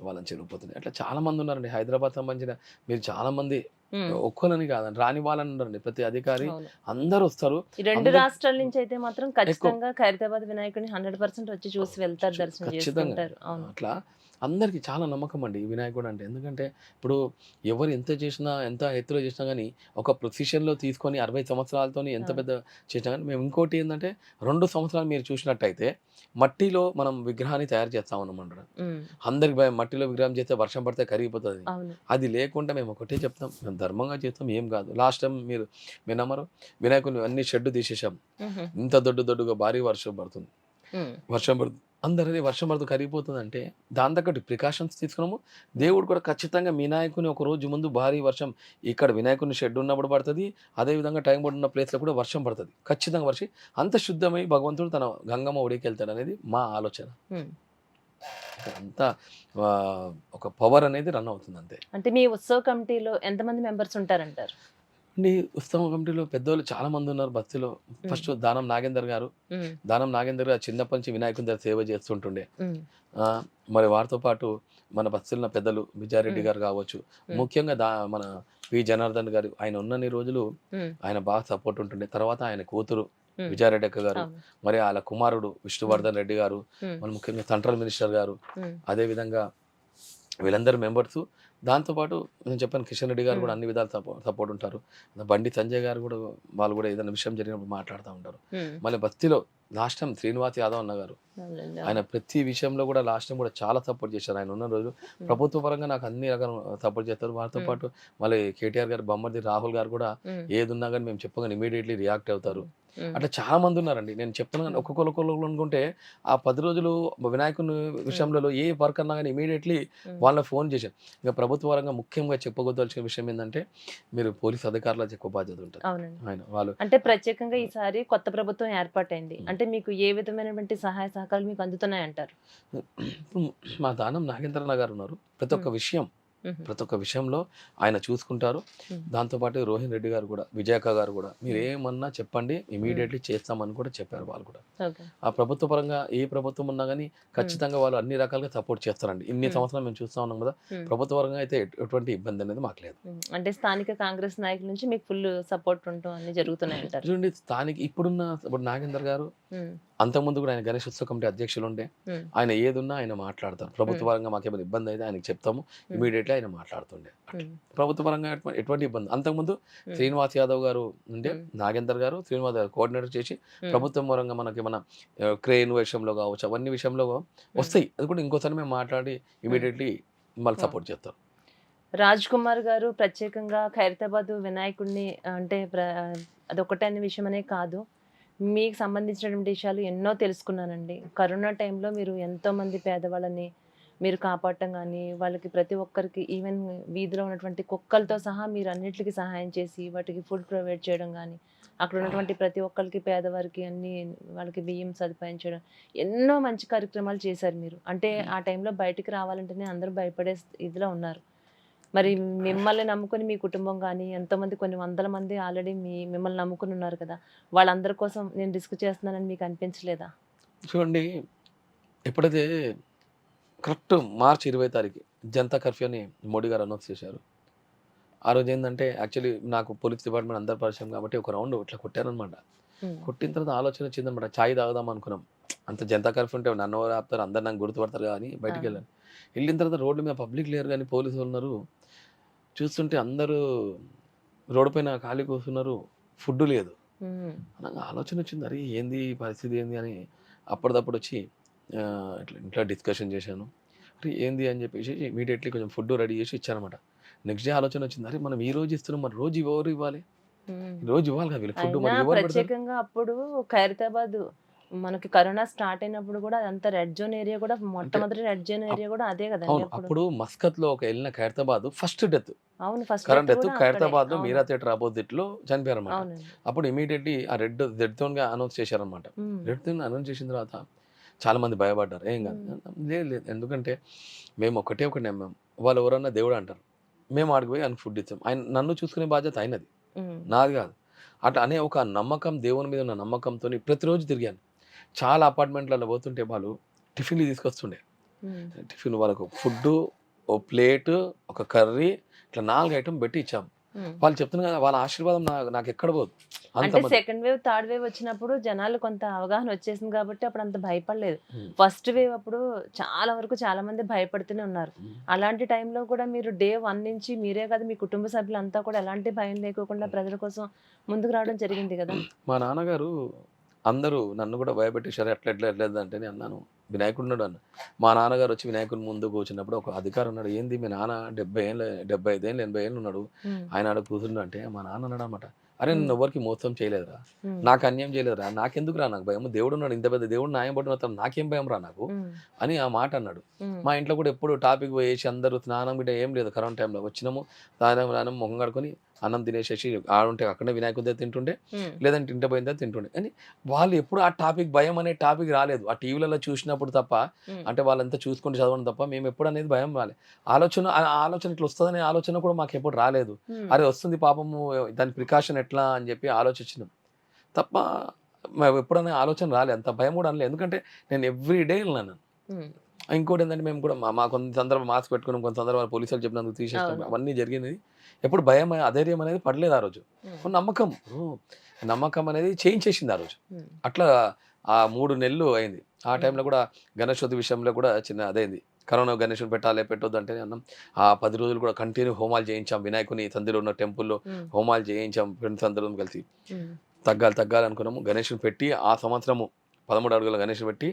వాళ్ళని చెరిగిపోతుంది. అట్లా చాలా మంది ఉన్నారండి. హైదరాబాద్ సంబంధించిన మీరు చాలా మంది ఒక్కలని కాదండి, రాని వాళ్ళని ఉన్నారండి. ప్రతి అధికారి అందరూ వస్తారు. ఈ 2 రాష్ట్రాల నుంచి అయితే మాత్రం ఖచ్చితంగా ఖైరతాబాద్ వినాయకుడిని 100% వచ్చి చూసి వెళ్తారు, దర్శనం చేసుకుంటారు. అట్లా అందరికీ చాలా నమ్మకం అండి ఈ వినాయకుడు అంటే. ఎందుకంటే ఇప్పుడు ఎవరు ఎంత చేసినా ఎంత ఎత్తులో చేసినా కానీ ఒక ప్రొసిషన్లో తీసుకొని 60 సంవత్సరాలతో ఎంత పెద్ద చేసినా కానీ మేము ఇంకోటి ఏంటంటే 2 సంవత్సరాలు మీరు చూసినట్టయితే మట్టిలో మనం విగ్రహాన్ని తయారు చేస్తాం అన్నమాట. అందరికి భయం, మట్టిలో విగ్రహం చేస్తే వర్షం పడితే కరిగిపోతుంది. అది లేకుండా మేము ఒకటే చెప్తాం, మేము ధర్మంగా చేస్తాం, ఏం కాదు. లాస్ట్ టైం మీరు నమ్మరు, వినాయకుని అన్ని షెడ్ తీసేసాం. ఇంత దొడ్డుగా భారీ వర్షం పడుతుంది. అందరినీ వర్షం పడుతూ కరిగిపోతుంది అంటే దాని తగ్గట్టు ప్రికాషన్స్ తీసుకున్నాము. దేవుడు కూడా ఖచ్చితంగా వినాయకుని ఒక రోజు ముందు భారీ వర్షం, ఇక్కడ వినాయకుని షెడ్ ఉన్నప్పుడు పడుతుంది, అదేవిధంగా టైం పడున్న ప్లేస్లో కూడా వర్షం పడుతుంది. ఖచ్చితంగా వర్షం అంత శుద్ధమై భగవంతుడు తన గంగమ్మ ఒడికి వెళ్తాడు అనేది మా ఆలోచన. అంతా ఒక పవర్ అనేది రన్ అవుతుంది అంతే. అంటే మీ ఉత్సవ కమిటీలో ఎంతమంది మెంబర్స్ ఉంటారంటారు? ఉత్సవ కమిటీలో పెద్దవాళ్ళు చాలా మంది ఉన్నారు. బస్తీలో ఫస్ట్ దానం నాగేందర్ గారు చిన్నప్పటి నుంచి వినాయకుని దగ్గర సేవ చేస్తుంటుండే. మరి వారితో పాటు మన బస్తీలో పెద్దలు విజయారెడ్డి గారు కావచ్చు, ముఖ్యంగా మన పి జనార్దన్ గారు, ఆయన ఉన్నన్ని రోజులు ఆయన బాగా సపోర్ట్ ఉంటుండే. తర్వాత ఆయన కూతురు విజయారెడ్డి అక్క గారు, మరి వాళ్ళ కుమారుడు విష్ణువర్ధన్ రెడ్డి గారు, మన ముఖ్యంగా సెంట్రల్ మినిస్టర్ గారు, అదేవిధంగా వీళ్ళందరూ మెంబర్స్. దాంతోపాటు నేను చెప్పాను కిషన్ రెడ్డి గారు కూడా అన్ని విధాలు సపోర్ట్ ఉంటారు. బండి సంజయ్ గారు కూడా వాళ్ళు కూడా ఏదైనా విషయం జరిగినప్పుడు మాట్లాడుతూ ఉంటారు. మళ్ళీ బస్తీలో లాస్ట్ టైం శ్రీనివాస్ యాదవ్ అన్న గారు, ఆయన ప్రతి విషయంలో కూడా లాస్ట్ టైం కూడా చాలా సపోర్ట్ చేశారు. ఆయన ఉన్న రోజు ప్రభుత్వ పరంగా నాకు అన్ని రకాల సపోర్ట్ చేస్తారు. వారితో పాటు మళ్ళీ కేటీఆర్ గారు, బొమ్మర్ది రాహుల్ గారు కూడా ఏది ఉన్నా కానీ మేము చెప్పగానే ఇమీడియట్లీ రియాక్ట్ అవుతారు. అట్లా చాలా మంది ఉన్నారండి. నేను చెప్తున్నాను ఒక్కొక్కరు అనుకుంటే ఆ 10 రోజులు వినాయకుని విషయంలో ఏ వర్క్ అన్నా కానీ ఇమీడియట్లీ వాళ్ళ ఫోన్ చేశాను. ఇంకా ప్రభుత్వ పరంగా ముఖ్యంగా చెప్పుకోదలసిన విషయం ఏంటంటే మీరు పోలీస్ అధికారులకు ఎక్కువ బాధ్యత ఉంటుంది. వాళ్ళు అంటే ప్రత్యేకంగా ఈసారి కొత్త ప్రభుత్వం ఏర్పాటైంది అంటే మీకు ఏ విధమైనటువంటి సహాయ సహకారాలు మీకు అందుతున్నాయంటారు? మా దానం నాగేంద్రన్న గారు ఉన్నారు. ప్రతి ఒక్క విషయంలో ఆయన చూసుకుంటారు. దాంతోపాటు రోహిన్ రెడ్డి గారు కూడా, విజయక్క గారు కూడా మీరు ఏమన్నా చెప్పండి ఇమీడియట్లీ చేస్తామని కూడా చెప్పారు. వాళ్ళు కూడా ఆ ప్రభుత్వ పరంగా ఏ ప్రభుత్వం ఉన్నా కానీ ఖచ్చితంగా వాళ్ళు అన్ని రకాలుగా సపోర్ట్ చేస్తారండి. ఇన్ని సంవత్సరాలు మేము చూస్తూ ఉన్నాం కదా, ప్రభుత్వ పరంగా అయితే ఎటువంటి ఇబ్బంది అనేది మాకు లేదు. అంటే స్థానిక కాంగ్రెస్ నాయకుల నుంచి మీకు ఫుల్ సపోర్ట్ ఉంటూ అన్ని జరుగుతున్నాయి. చూడండి ఇప్పుడు నాగేందర్ గారు అంతకుముందు కూడా ఆయన గణేష్ ఉత్సవ కమిటీ అధ్యక్షులు ఉండే, ఆయన ఏదున్నా ఆయన మాట్లాడతారు. ప్రభుత్వ పరంగా మాకేమైనా ఇబ్బంది అయితే ఆయనకి చెప్తాము, ఇమీడియట్లీ ఆయన మాట్లాడుతుండే. ప్రభుత్వ పరంగా ఎటువంటి ఇబ్బంది. అంతకుముందు శ్రీనివాస్ యాదవ్ గారు ఉండే, నాగేందర్ గారు శ్రీనివాస్ గారు కోఆర్డినేటర్ చేసి ప్రభుత్వం పరంగా మనకి మన క్రెయిన్ విషయంలో కావచ్చు అవన్నీ విషయంలో వస్తాయి. అది కూడా ఇంకోసారి మేము మాట్లాడి ఇమీడియట్లీ మళ్ళీ సపోర్ట్ చేస్తారు. రాజ్ కుమార్ గారు ప్రత్యేకంగా ఖైరతాబాద్ వినాయకుడిని అంటే అదొకటే అనే విషయం అనే కాదు, మీకు సంబంధించినటువంటి విషయాలు ఎన్నో తెలుసుకున్నానండి. కరోనా టైంలో మీరు ఎంతోమంది పేదవాళ్ళని మీరు కాపాడటం కానీ, వాళ్ళకి ప్రతి ఒక్కరికి ఈవెన్ వీధిలో ఉన్నటువంటి కుక్కలతో సహా మీరు అన్నిటికీ సహాయం చేసి వాటికి ఫుడ్ ప్రొవైడ్ చేయడం కానీ, అక్కడ ఉన్నటువంటి ప్రతి ఒక్కరికి పేదవారికి అన్ని వాళ్ళకి బియ్యం సదుపాయం చేయడం, ఎన్నో మంచి కార్యక్రమాలు చేశారు మీరు. అంటే ఆ టైంలో బయటికి రావాలంటేనే అందరూ భయపడే ఇదిలో ఉన్నారు. మరి మిమ్మల్ని నమ్ముకొని మీ కుటుంబం కానీ ఎంతోమంది కొన్ని వందల మంది ఆల్రెడీ మిమ్మల్ని నమ్ముకుని ఉన్నారు కదా, వాళ్ళందరి కోసం నేను రిస్క్ చేస్తున్నానని మీకు అనిపించలేదా? చూడండి, ఎప్పుడైతే కరెక్ట్ మార్చి 20 తారీఖు జనతా కర్ఫ్యూ అని మోడీ గారు అనౌన్స్ చేశారు, ఆ రోజు ఏంటంటే యాక్చువల్లీ నాకు పోలీస్ డిపార్ట్మెంట్ అందరు పరిచయం కాబట్టి ఒక రౌండ్ ఇట్లా కొట్టారనమాట. హ్మ్. కొట్టిన తర్వాత ఆలోచన వచ్చిందనమాట. చాయ్ తాగుదాం అనుకున్నాం. అంత జనతా కర్ఫ్యూ ఉంటే నన్ను ఎవరు ఆపుతారు, అందరు నన్ను గుర్తుపడతారు కదా అని ఆ! బయటికెళ్ళాను. వెళ్ళిన తర్వాత రోడ్డు మీద పబ్లిక్ లేరు గానీ పోలీసోళ్ళున్నారు. చూస్తుంటే అందరూ రోడ్డు పైన ఖాళీ కూర్చున్నారు. ఫుడ్ లేదు. హ్మ్. నాకు ఆలోచన వచ్చింది. అరే! ఏంది ఈ పరిస్థితి ఏంది అని అప్పటిదప్పుడొచ్చి ఇట్లా ఇంట్లో డిస్కషన్ చేశాను. అరే! ఏంది అని చెప్పేసి ఇమ్మీడియేట్‌లీ కొంచెం ఫుడ్ రెడీ చేసి ఇచ్చాననమాట. నెక్స్ట్ డే ఆలోచన వచ్చింది. అరే! మనం ఈ రోజు ఇస్తున్నాం మరి రోజు ఎవరు ఇవ్వాలి? హ్మ్. రోజు ఇవ్వాలి కదా వీళ్ళకి ఫుడ్ అయినా మరి ఎవరు పెడతారు? ప్రత్యేకంగా అప్పుడు ఖైరతాబాద్ మనకి కరోనా స్టార్ట్ అయినప్పుడు గూడా అదంతా రెడ్ జోన్ ఏరియా గూడా అంటే మొట్టమొదటి రెడ్ జోన్ అప్ ఏరియా గూడా అదే గదండీ అవును. అప్పుడు. అప్పుడు మస్కత్‌లో ఒక ఎళ్ళిన ఖైరతాబాద్ ఫస్ట్ డెత్. అవును. ఫస్ట్ కరెంట్ డెత్ డెత్ గూడా అక్కడే. ఖైరతాబాద్‌లో అవును. మీరా థియేటర్ అపోజిట్‌లో చనిపోయారన్నమాట. అవునండి. అప్పుడు ఇమ్మీడియేట్‌లీ ఆ రెడ్ జోన్‌గా అనౌన్స్ చేశారన్నమాట. హ్మ్. రెడ్ జోన్ అనౌన్స్ చేసిన తర్వాత చాలామంది భయపడ్డారు. ఏం కాదు. హ్మ్. లేదు లేదు. ఎందుకంటే మేము ఒకటి నమ్మాం. వాళ్ళు ఎవరన్నా దేవుడు అంటారు. మేము ఆడికి పోయి ఆయనకు ఫుడ్ ఇచ్చాం. ఆయన నన్ను చూసుకునే బాధ్యత ఆయనది. హ్మ్. నాది కాదు. అట్లా అనే ఒక నమ్మకం దేవుని మీద ఉన్న నమ్మకంతోని ప్రతిరోజు తిరిగాను. చాలా అపార్ట్మెంట్‌లలో పోతుంటే వాళ్ళు టిఫిన్‌లు తీసుకొస్తుండే. హ్మ్. టిఫిన్ వాళ్ళకు ఫుడ్డు, ఓ ప్లేటు, ఒక కర్రీ ఇట్లా 4 ఐటెమ్ పెట్టి ఇచ్చాం. హ్మ్. వాళ్ళు చెప్తున్నారు కదా! వాళ్ళ ఆశీర్వాదం నాకెక్కడ పోదు. అంటే అంతమంది. సెకండ్ వేవ్, థర్డ్ వేవ్ వచ్చినప్పుడు జనాలు కొంత అవగాహన వచ్చేసింది కాబట్టి అప్పుడు అంత భయపడలేదు. హ్మ్. ఫస్ట్ వేవ్ అప్పుడు చాలా వరకు చాలా మంది భయపడుతూనే ఉన్నారు. హ్మ్. అలాంటి టైంలో కూడా మీరు డే 1 నుంచి మీరే కాదు మీ కుటుంబ సభ్యులంతా కూడా ఎలాంటి భయం లేకోకుండా ప్రజల కోసం ముందుకు రావడం జరిగింది గదా! మా నాన్నగారు అందరూ నన్ను కూడా భయపెట్టేసారు. ఎట్లా అంటే నేను అన్నాను, వినాయకుడున్నాడు అన్నా. మా నాన్నగారు వచ్చి వినాయకుడి ముందు కూర్చున్నప్పుడు ఒక అధికారి ఉన్నాడు. ఏంది మీ నాన్న 70 ఏళ్ళ 75 ఏళ్ళు, 80 ఏళ్ళు ఉన్నాడు. హ్మ్. ఆయన ఆడ కూర్చుండు అంటే మా నాన్న అన్నాడన్నమాట. అరే! హ్మ్. నేను ఎవ్వరికీ మోసం చేయలేదురా. హ్మ్. నాకు అన్యాయం చేయలేదురా. నాకెందుకురా నాకు భయం. దేవుడున్నాడు. ఇంత పెద్ద దేవుడు న్యాయం పట్టున నాకేం భయంరా నాకు హ్మ్. అని ఆ మాట అన్నాడు. హ్మ్. మా ఇంట్లో కూడా ఎప్పుడు టాపిక్ పోయేసి అందరూ స్నానం గిట్ట ఏం లేదు కరోనా టైంలో. వచ్చినాము స్నానం మొహం కడుక్కొని అన్నం తినేసేసి ఆడుంటే అక్కడనే వినాయకుడి దగ్గర తింటుండే. హ్మ్. లేదంటే ఇంట పోయిన తర్వాత తింటుండే. కానీ వాళ్ళు ఎప్పుడు ఆ టాపిక్ భయం అనే టాపిక్ రాలేదు. ఆ టీవీలలో చూసినప్పుడు తప్ప, హ్మ్. అంటే వాళ్ళంతా చూసుకుంటూ చదవడం తప్ప మేమెప్పుడు అనేది భయం రాలే. ఆలోచన ఇట్లా వస్తదనే ఆలోచన కూడా మాకెప్పుడు రాలేదు. హ్మ్. అరే! వస్తుంది పాపము దాని ప్రికాషన్ ఎట్లా అని చెప్పి ఆలోచించినాం. తప్ప మేమెప్పుడనే ఆలోచన రాలే. అంత భయం కూడా అనలే. ఎందుకంటే నేను ఎవ్రీ డే ఎళ్ళినాను. హ్మ్. ఇంకోటేందంటే మేము కూడా మా మా కొన్ని సందర్భాలు మాస్క్ పెట్టుకున్నాం. కొన్ని సందర్భాలు పోలీసోళ్ళు చెప్పినందుకు తీసేసినాం. అవును. అవన్నీ జరిగినయి. ఎప్పుడు భయం, అధైర్యం అనేది పడలేదు ఆ రోజు. హ్మ్. నమ్మకం. నమ్మకం అనేది చేంజ్ ఆ రోజు. హ్మ్. అట్లా ఆ 3 నెలలు అయింది. ఆ హ్మ్. టైంలో కూడా గణేష్ చతుర్థి విషయంలో కూడా చిన్న అదైంది. కరోనా గణేషుని పెట్టాలి, పెట్టొద్దు అంటేనే అన్నాం. ఆ 10 రోజులు కూడా కంటిన్యూ హోమాలు చేయించాం. వినాయకుని సందులో ఉన్న టెంపుల్‌లో హ్మ్. హోమాలు చేయించాం. ఫ్రెండ్స్ అందరం కలిసి. హ్మ్. తగ్గాలనుకున్నాము. గణేషుని పెట్టి ఆ సంవత్సరము 13 అడుగుల గణేషుని పెట్టి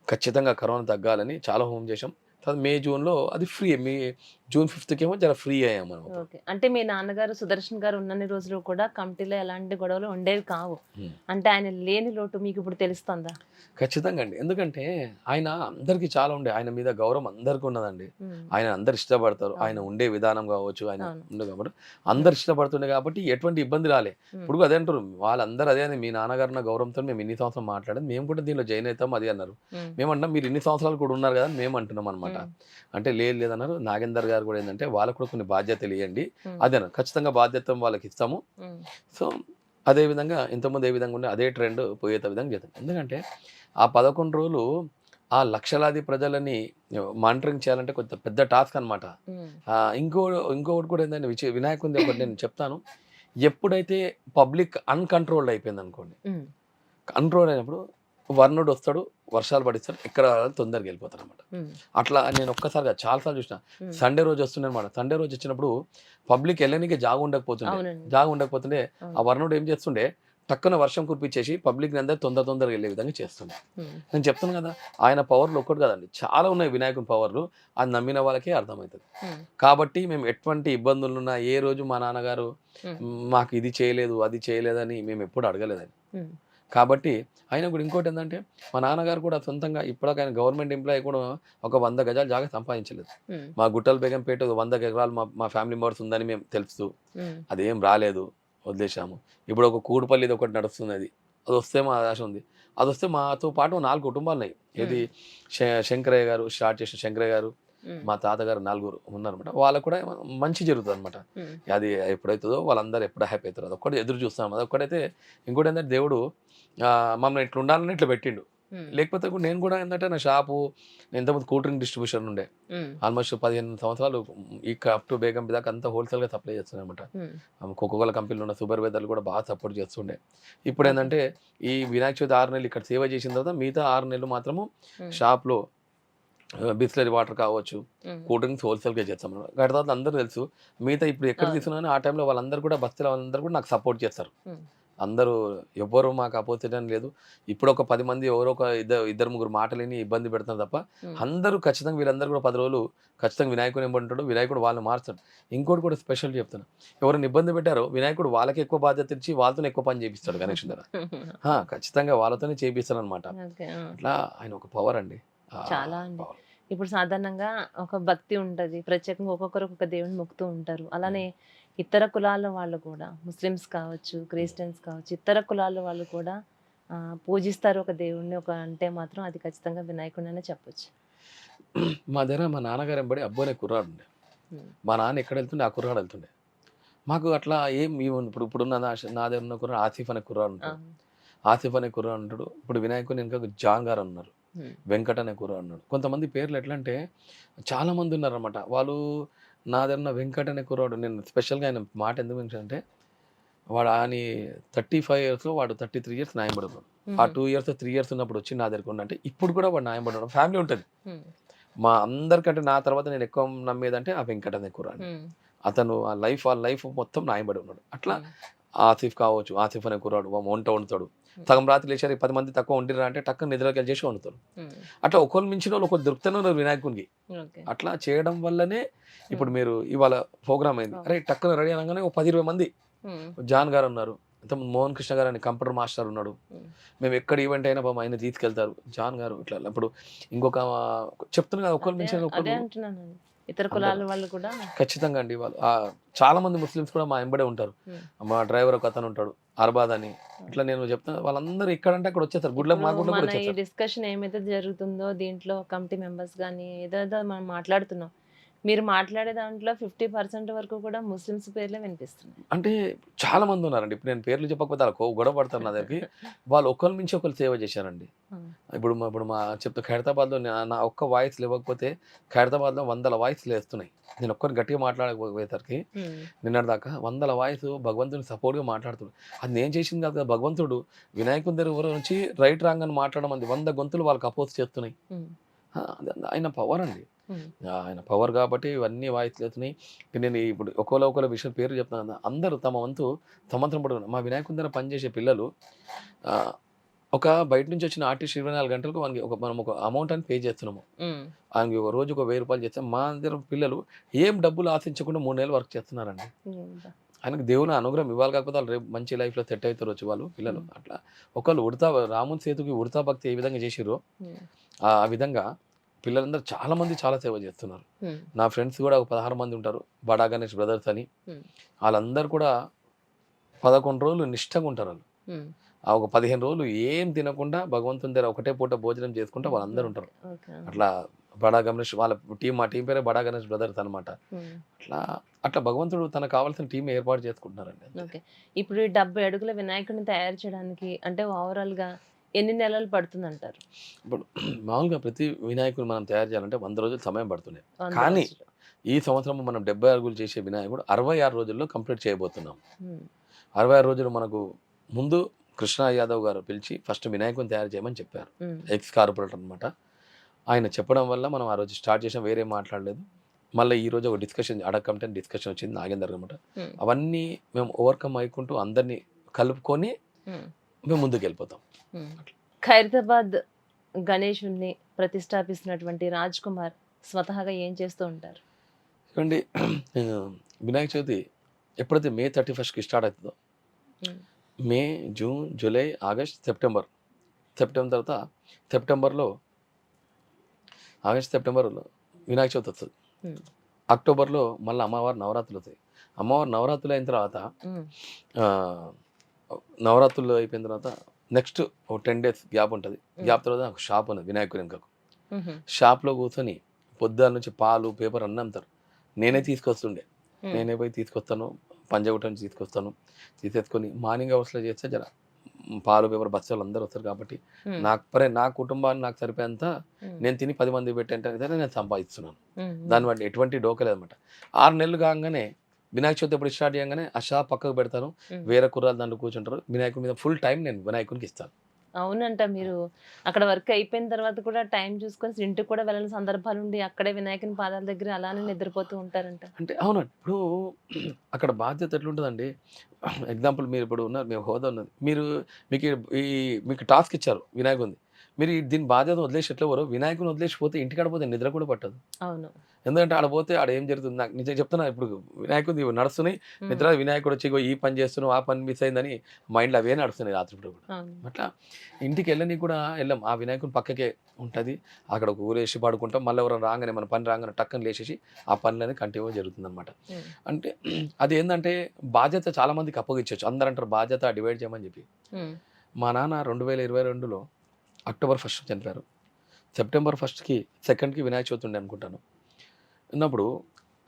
ఖచ్చితంగా కరోనా తగ్గాలని చాలా హోమం చేశాం. తర్వాత మే, జూన్‌లో అది ఫ్రీ. జూన్ 5థ్‌కేమో జర ఫ్రీ అయ్యాం మనం అప్పుడు. ఓకే. అంటే మీ నాన్నగారు సుదర్శన్ గారు ఉన్నన్ని రోజులు కూడా కమిటీలో ఎలాంటి గొడవలు ఉండేవి కావు. హ్మ్. అంటే ఆయన లేని లోటు మీకిప్పుడు తెలుస్తుందా? ఖచ్చితంగా అండి. ఎందుకంటే ఆయన అందరికి చాలా ఉండే. ఆయన మీద గౌరవం అందరికి ఉన్నదండి. హ్మ్. ఆయన అందరూ ఇష్టపడతారు. ఆయన అవును. ఉండే విధానం కావచ్చు, ఆయన అవును. ఉండే కాబట్టి హ్మ్. అందరూ ఇష్టపడుతుండే కాబట్టి ఎటువంటి ఇబ్బంది రాలే. హ్మ్. ఇప్పుడు అదే అంటుర్రు. వాళ్ళందరూ అదే అని మీ నాన్నగారు ఉన్న గౌరవంతో మేము ఇన్ని సంవత్సరాలు మాట్లాడాం. మేము కూడా దీనిలో జాయిన్ అయితాం అది అన్నారు. హ్మ్. మేమంటున్నాం మీరు ఇన్ని సంవత్సరాలు కూడా ఉన్నారు కదా! అని మేము అంటున్నాం అనమాట. హ్మ్. అంటే లేదు లేదన్నారు. నాగేందర్ గారు కూడా ఏందంటే వాళ్ళకి కూడా కొన్ని బాధ్యతలు ఇయ్యండి. హ్మ్. అదే అన్నారు. ఖచ్చితంగా బాధ్యత వాళ్ళకి ఇస్తాము. హ్మ్. సో, అదే విధంగా ఇంతకుముందు ఏ విధంగా ఉండే అదే ట్రెండ్ పోయేత విధంగా చేద్దాం. ఎందుకంటే ఆ 11 రోజులు ఆ లక్షలాది ప్రజలని మానిటరింగ్ చేయాలంటే కొంత పెద్ద టాస్క్ అనమాట. హ్మ్. ఇంకొకటి కూడా ఏందంటే వినాయకునిది ఒకటి నేను చెప్తాను. ఎప్పుడైతే పబ్లిక్ అన్‌కంట్రోల్డ్ అయిపోయిందనుకోండి. హ్మ్. కంట్రోల్ అయినప్పుడు వరుణుడొస్తాడు, వర్షాలు పడిస్తాడు. ఎక్కడ తొందరగా వెళ్ళిపోతారనమాట. హ్మ్. అట్లా నేను ఒక్కసారిగా చాలా సార్లు చూసినా. హ్మ్. సండే రోజు వస్తుండనమాట. సండే రోజు వచ్చినప్పుడు పబ్లిక్ ఎళ్ళనీకే అవునండి. జాగ ఉండకపోతుండే ఆ అవును. వరుణుడు ఏం చేస్తుండే టక్కున వర్షం కురిపించేసి పబ్లిక్‌ని అందరూ తొందరగా ఎళ్ళే విధంగా చేస్తుండే. హ్మ్. నేను చెప్తున్నా కదా! ఆయన పవర్‌లు ఒక్కటి కాదండి. చాలా ఉన్నాయి వినాయకుని పవర్‌లు. అది నమ్మిన వాళ్ళకే అర్థమైతది. హ్మ్. కాబట్టి మేము ఎటువంటి ఇబ్బందులున్నా ఏ రోజు మా నాన్నగారు హ్మ్. మాకు ఇది చేయలేదు, అది చేయలేదని మేమెప్పుడు అడగలేదండి. హ్మ్. కాబట్టి ఆయన కూడా ఇంకోటేందంటే, మా నాన్నగారు కూడా సొంతంగా ఇప్పటిదాకా ఆయన గవర్నమెంట్ ఎంప్లాయీ కూడా ఒక 100 గజాల జాగా సంపాదించలేదు. హ్మ్. మా గుట్టల బేగంపేట 100 ఎకరాలు మా మా ఫ్యామిలీ మెంబర్స్ ఉందని మేము తెలుసు. హ్మ్. అదేం రాలేదు. వదిలేసాము. ఇప్పుడు ఒక కూడుపల్లిది ఒకటి నడుస్తున్నది. అదొస్తే మా ఆశ ఉంది. అదొస్తే మాతో పాటు 4 కుటుంబాలున్నాయి. ఏది హ్మ్. శంకరయ్య గారు స్టార్ట్ చేసిన శంకరయ్య గారు, హ్మ్. మా తాతగారు నలుగురు ఉన్నారనమాట. వాళ్ళకి కూడా మంచి జరుగుతదనమాట. హ్మ్. అది ఎప్పుడైతదో వాళ్ళందరూ ఎప్పుడు హ్యాపీ అయితారో అదొక్కటి ఎదురు చూస్తున్నాం. అదొక్కటైతే ఇంకోటేంటంటే దేవుడు మమ్మల్ని ఇట్లా ఉండాలని ఇట్లా పెట్టిండు. లేకపోతే కూడా నేను కూడా ఏంటంటే నా షాపు, నేను ఇంతకుముందు కూల్ డ్రింక్ డిస్ట్రిబ్యూషన్ ఉండే ఆల్మోస్ట్ 15 సంవత్సరాలు అప్ టు బేగం దాకా అంతా హోల్సేల్గా సప్లై చేస్తున్నాను అనమాట. కోకోకోలా కంపెనీలో ఉన్న సూపర్ వెదర్లు కూడా బాగా సపోర్ట్ చేస్తుండే. ఇప్పుడు ఏంటంటే ఈ వినాయక చవితి 6 నెలలు ఇక్కడ సేవ చేసిన తర్వాత మిగతా 6 నెలలు మాత్రము షాప్లో బిస్లరీ వాటర్ కావచ్చు, కూల్ డ్రింక్స్ హోల్సేల్గా చేస్తాం. వాటి తర్వాత అందరూ తెలుసు. మిగతా ఇప్పుడు ఎక్కడ తీసుకున్నాను ఆ టైంలో వాళ్ళందరూ కూడా బస్తీల వాళ్ళందరూ కూడా నాకు సపోర్ట్ చేస్తారు. అందరూ ఎవ్వరు మాకు అపోజిట్ అని లేదు. ఇప్పుడు ఒక 10 మంది ఎవరో ఒక ఇద్దరు ముగ్గురు మాటలేని ఇబ్బంది పెడతారు తప్ప అందరూ ఖచ్చితంగా వీళ్ళందరూ కూడా 10 రోజులు ఖచ్చితంగా వినాయకుడు ఏమంటాడు, వినాయకుడు వాళ్ళని మారుస్తాడు. ఇంకోటి కూడా స్పెషల్ చెప్తాను, ఎవరైనా ఇబ్బంది పెట్టారో వినాయకుడు వాళ్ళకి ఎక్కువ బాధ్యత ఇచ్చి వాళ్ళతోనే ఎక్కువ పని చేపిస్తాడు గణేష్ దగ్గర. ఖచ్చితంగా వాళ్ళతోనే చేపిస్తాడు అనమాట. అట్లా ఆయన ఒక పవర్ అండి. చాలా అండి. ఇప్పుడు సాధారణంగా ఒక భక్తి ఉంటది. ప్రత్యేకంగా ఒక్కొక్కరు ఒక్కొక్క దేవుడిని మొక్కుతూ ఉంటారు. అలానే ఇతర కులాల వాళ్ళు కూడా ముస్లిమ్స్ కావచ్చు, క్రిస్టియన్స్ కావచ్చు, ఇతర కులాల వాళ్ళు కూడా పూజిస్తారు ఒక దేవుడిని. ఒక అంటే మాత్రం అది ఖచ్చితంగా వినాయకుడిని అనే చెప్పొచ్చు. మా దగ్గర మా నాన్నగారు ఎంబడి అబ్బోనే కుర్రాడు ఉండే. మా నాన్న ఎక్కడ వెళ్తుండే ఆ కుర్రాడు వెళ్తుండే. మాకు అట్లా ఏం ఇప్పుడున్న నా దగ్గర ఉన్న కుర్రాడు ఆసిఫ్ అనే కుర్రాడు ఉంటాడు. ఆసిఫ్ అనే కుర్రాడు ఉంటాడు. ఇప్పుడు వినాయకుని ఇంకా జాన్ గారు ఉన్నారు, వెంకట్ అనే కుర్రాడు ఉన్నాడు. కొంతమంది పేర్లు ఎట్లా అంటే చాలా మంది ఉన్నారన్నమాట. వాళ్ళు నా దగ్గర ఉన్న వెంకట్ అనే కుర్రాడు, నేను స్పెషల్గా ఆయన మాట ఎందుకు mention అంటే వాడు ఆయన 35 yearsలో వాడు 33 years న్యాయపడి ఉన్నాడు. ఆ 2 years 3 years ఉన్నప్పుడు వచ్చి నా దగ్గర అంటే ఇప్పుడు కూడా వాడు న్యాయపడి ఉన్నాడు. ఫ్యామిలీ ఉంటుంది. మా అందరికంటే నా తర్వాత నేను ఎక్కువ నమ్మేదంటే ఆ వెంకట్ అనే కుర్రాడు. అతను ఆ లైఫ్ మొత్తం న్యాయపడి ఉన్నాడు. అట్లా ఆసిఫ్ కావచ్చు, ఆసిఫ్ అనే కుర్రాడు వంట వండుతాడు. సగం రాత్రి లేచారు 10 మంది తక్కువ వండిరా అంటే టక్క నిద్రకి చేసి వండుతారు. అట్లా ఒకరు మించిన వాళ్ళు ఒకరు దొరుకుతూనే ఉన్నారు వినాయకునికి. అట్లా చేయడం వల్లనే ఇప్పుడు మీరు ఇవాళ ప్రోగ్రామ్ అయింది, అరే టక్కున రెడీ అనగానే ఒక 10-20 మంది. జాన్ గారు ఉన్నారు, మోహన్ కృష్ణ గారు అని కంప్యూటర్ మాస్టర్ ఉన్నాడు. మేము ఎక్కడ ఈవెంట్ అయినా పాపం ఆయన తీసుకెళ్తారు. జాన్ గారు ఇట్లా ఇప్పుడు ఇంకొక చెప్తున్నా కదా, ఒకరు మించిన ఒకరు ఇతర కులాల వాళ్ళు కూడా ఖచ్చితంగా అండి. వాళ్ళు చాలా మంది ముస్లిమ్స్ కూడా మా ఎంబడే ఉంటారు. మా డ్రైవర్ ఒక అతను ఉంటాడు అర్బాద్ అని. ఇట్లా నేను చెప్తాను, వాళ్ళందరూ ఎక్కడంటే అక్కడ వచ్చేస్తారు. గుడ్ల మా గుడ్ల కూడా ఈ డిస్కషన్ ఏమైతే జరుగుతుందో దీంట్లో కమిటీ మెంబర్స్ కానీ ఏదో మనం మాట్లాడుతున్నాం, మీరు మాట్లాడే దాంట్లో 50% వరకు కూడా ముస్లిమ్స్ పేర్లే వినిపిస్తున్నాయి. అంటే చాలా మంది ఉన్నారండి. ఇప్పుడు నేను పేర్లు చెప్పకపోతే వాళ్ళకు గొడవ పడతారు నా దగ్గరికి. వాళ్ళు ఒకరి మించి ఒకరు సేవ చేశారండి. ఇప్పుడు మా చెప్తా, ఖైరతాబాద్లో నా ఒక్క వాయిస్ లేవకపోతే ఖైరతాబాద్లో 100 వాయిస్లు వేస్తున్నాయి. నేను ఒక్కరిని గట్టిగా మాట్లాడకపోయేసరికి నిన్నటి దాకా 100 వాయిస్ భగవంతుని సపోర్ట్గా మాట్లాడుతున్నాడు. అది నేను చేసింది కాదు కదా, భగవంతుడు వినాయకుని దగ్గర నుంచి రైట్ రాంగ్ అని మాట్లాడడం అంది 100 గొంతులు వాళ్ళకి అపోజ్ చేస్తున్నాయి. ఆయన పవర్ అండి. ఆయన పవర్ కాబట్టి ఇవన్నీ వాయిస్లు అవుతున్నాయి. నేను ఇప్పుడు ఒకళ్ళ విషయం పేరు చెప్తాను కదా, అందరూ తమ వంతు సంవత్సరం పడుతున్నారు. మా వినాయకుని దగ్గర పనిచేసే పిల్లలు ఒక బయట నుంచి వచ్చిన ఆర్టిస్ట్ 24 గంటలకు మనం ఒక అమౌంట్ అని పే చేస్తున్నాము. ఆయనకి ఒక రోజుకు 1000 రూపాయలు చేస్తాం. మా దగ్గర పిల్లలు ఏం డబ్బులు ఆశించకుండా 3 నెలలు వర్క్ చేస్తున్నారండి. ఆయనకు దేవుని అనుగ్రహం ఇవ్వాలి, కాకపోతే వాళ్ళు రేపు మంచి లైఫ్లో సెట్ అవుతారు వచ్చి వాళ్ళు పిల్లలు. అట్లా ఒకళ్ళు రాముని సేతుకి ఉడతా భక్తి ఏ విధంగా చేసిరో ఆ విధంగా పిల్లలందరూ చాలా మంది చాలా సేవ చేస్తున్నారు. నా ఫ్రెండ్స్ కూడా ఒక 16 మంది ఉంటారు, బడా గణేష్ బ్రదర్స్ అని. వాళ్ళందరూ కూడా 11 రోజులు నిష్టంగా ఉంటారు. వాళ్ళు ఆ ఒక 15 రోజులు ఏం తినకుండా భగవంతుని దగ్గర ఒకటే పూట భోజనం చేసుకుంటే వాళ్ళందరూ ఉంటారు. అట్లా బడా గణేష్ వాళ్ళ టీం, మా టీం పేరే బడా గణేష్ బ్రదర్స్ అనమాట. అట్లా భగవంతుడు తనకు కావాల్సిన టీం ఏర్పాటు చేసుకుంటున్నారండి. ఇప్పుడు 70 అడుగుల వినాయకుడిని తయారు చేయడానికి అంటే ఓవరాల్ గా ఎన్ని నెలలు పడుతుంది అంటారు? ఇప్పుడు మామూలుగా ప్రతి వినాయకుడు మనం తయారు చేయాలంటే 100 రోజులు సమయం పడుతుంది. కానీ ఈ సంవత్సరం మనం 70 అడుగులు చేసే వినాయకుడు 66 రోజుల్లో కంప్లీట్ చేయబోతున్నాం. 66 రోజులు మనకు ముందు కృష్ణ యాదవ్ గారు పిలిచి ఫస్ట్ వినాయకుని తయారు చేయమని చెప్పారు. ఎక్స్ కార్పొరేటర్ అనమాట. ఆయన చెప్పడం వల్ల మనం ఆ రోజు స్టార్ట్ చేసాం, వేరే మాట్లాడలేదు. మళ్ళీ ఈ రోజు ఒక డిస్కషన్ అడగకంటే డిస్కషన్ వచ్చింది నాగేందర్ అనమాట. అవన్నీ మేము ఓవర్కమ్ అయ్యుకుంటూ అందరినీ కలుపుకొని మేము ముందుకు వెళ్ళిపోతాం. ఖైరతాబాద్ గణేశుని ప్రతిష్టాపిస్తున్నటువంటి రాజ్ కుమార్ స్వతహాగా ఏం చేస్తూ ఉంటారు? చూడండి, వినాయక చవితి ఎప్పుడైతే May 31st స్టార్ట్ అవుతుందో, మే, జూన్, జూలై, ఆగస్ట్, సెప్టెంబర్ తర్వాత సెప్టెంబర్లో వినాయక చవితి వస్తుంది. అక్టోబర్లో మళ్ళీ అమ్మవారి నవరాత్రులు వస్తాయి. అమ్మవారి నవరాత్రులు అయిన తర్వాత నవరాత్రులు అయిపోయిన తర్వాత నెక్స్ట్ ఒక 10 days గ్యాప్ ఉంటుంది. గ్యాప్ తర్వాత నాకు షాప్ ఉన్నది వినాయకుడి వెనుకకు. షాప్లో కూర్చొని పొద్దున్న నుంచి పాలు పేపర్ అన్నీ అమ్ముతారు. నేనే తీసుకొస్తుండే, నేనే పోయి తీసుకొస్తాను, పంజాగుట్ట నుంచి తీసుకొస్తాను. తీసేసుకొని మార్నింగ్ అవర్స్లో చేస్తే జర పాలు పేపర్ బస్సాలు అందరూ వస్తారు కాబట్టి ఉమ్, నా కుటుంబాన్ని నాకు సరిపోయేంత ఉమ్, నేను తిని 10 మంది పెట్టేంత విధంగా నేను సంపాదిస్తున్నాను. ఉమ్, దాన్ని బట్టి ఎటువంటి డోకలేదన్నమాట. 6 నెలలు కాగానే వినాయక చవితి ఎప్పుడు స్టార్ట్ చేయగానే ఆ షాప్ పక్కకు పెడతాను. ఉమ్. వేరే కుర్రాళ్ళు దాంట్లో కూర్చుంటారు. వినాయకుడి మీద ఫుల్ టైం నేను వినాయకునికి ఇస్తాను. అవునంట. మీరు అక్కడ వర్క్ అయిపోయిన తర్వాత కూడా టైం చూసుకొని ఇంటికి కూడా వెళ్ళని సందర్భాలు ఉండి అక్కడే వినాయకుని పాదాల దగ్గర అలానే నిద్రపోతూ ఉంటారంట. అంటే అవునండి. ఇప్పుడు అక్కడ బాధ్యత ఎట్లుంటదండి, ఎగ్జాంపుల్ మీరు ఇప్పుడు ఉన్నారు, మీ హోదా ఉన్నది. మీకు ఈ మీకు టాస్క్ ఇచ్చారు వినాయకుడిది. మీరు దీని బాధ్యత వదిలేసి ఎట్లా పోరో, వినాయకుడిని వదిలేసి పోతే ఇంటికాడ పోతే నిద్ర కూడా పట్టదు. అవును. ఎందుకంటే ఆడ పోతే ఆడ ఏం జరుగుతుంది, నాకు నిజంగా చెప్తున్నా, ఇప్పుడు వినాయకుడిది నడుస్తున్నాయి. ఉమ్, నిద్ర వినాయకుడు వచ్చి ఇగో ఈ పని చేస్తున్నావు, ఆ పని మిస్ అయిందని మైండ్‌లో అవే నడుస్తున్నాయి రాత్రిపూట కూడా. అవును. అట్లా ఇంటికి వెళ్ళనీకి కూడా వెళ్ళం. ఆ వినాయకుని పక్కకే ఉంటది. అక్కడ ఒక ఊరేసి పడుకుంటాం. మళ్ళీ ఎవరైనా రాగానే, మన పని రాగానే టక్కన లేచేసి ఆ పనులనేది కంటిన్యూ జరుగుతుందనమాట. ఉమ్, అంటే అదేందంటే బాధ్యత చాలా మందికి అప్పగించొచ్చు. అందరూ అంటారు బాధ్యత డివైడ్ చేయమని చెప్పి. ఉమ్, మా నాన్న 2022లో అక్టోబర్ 1 చనిపోయారు. సెప్టెంబర్ 1కి 2కి వినాయక చవితి ఉండే అనుకుంటాను. ఉన్నప్పుడు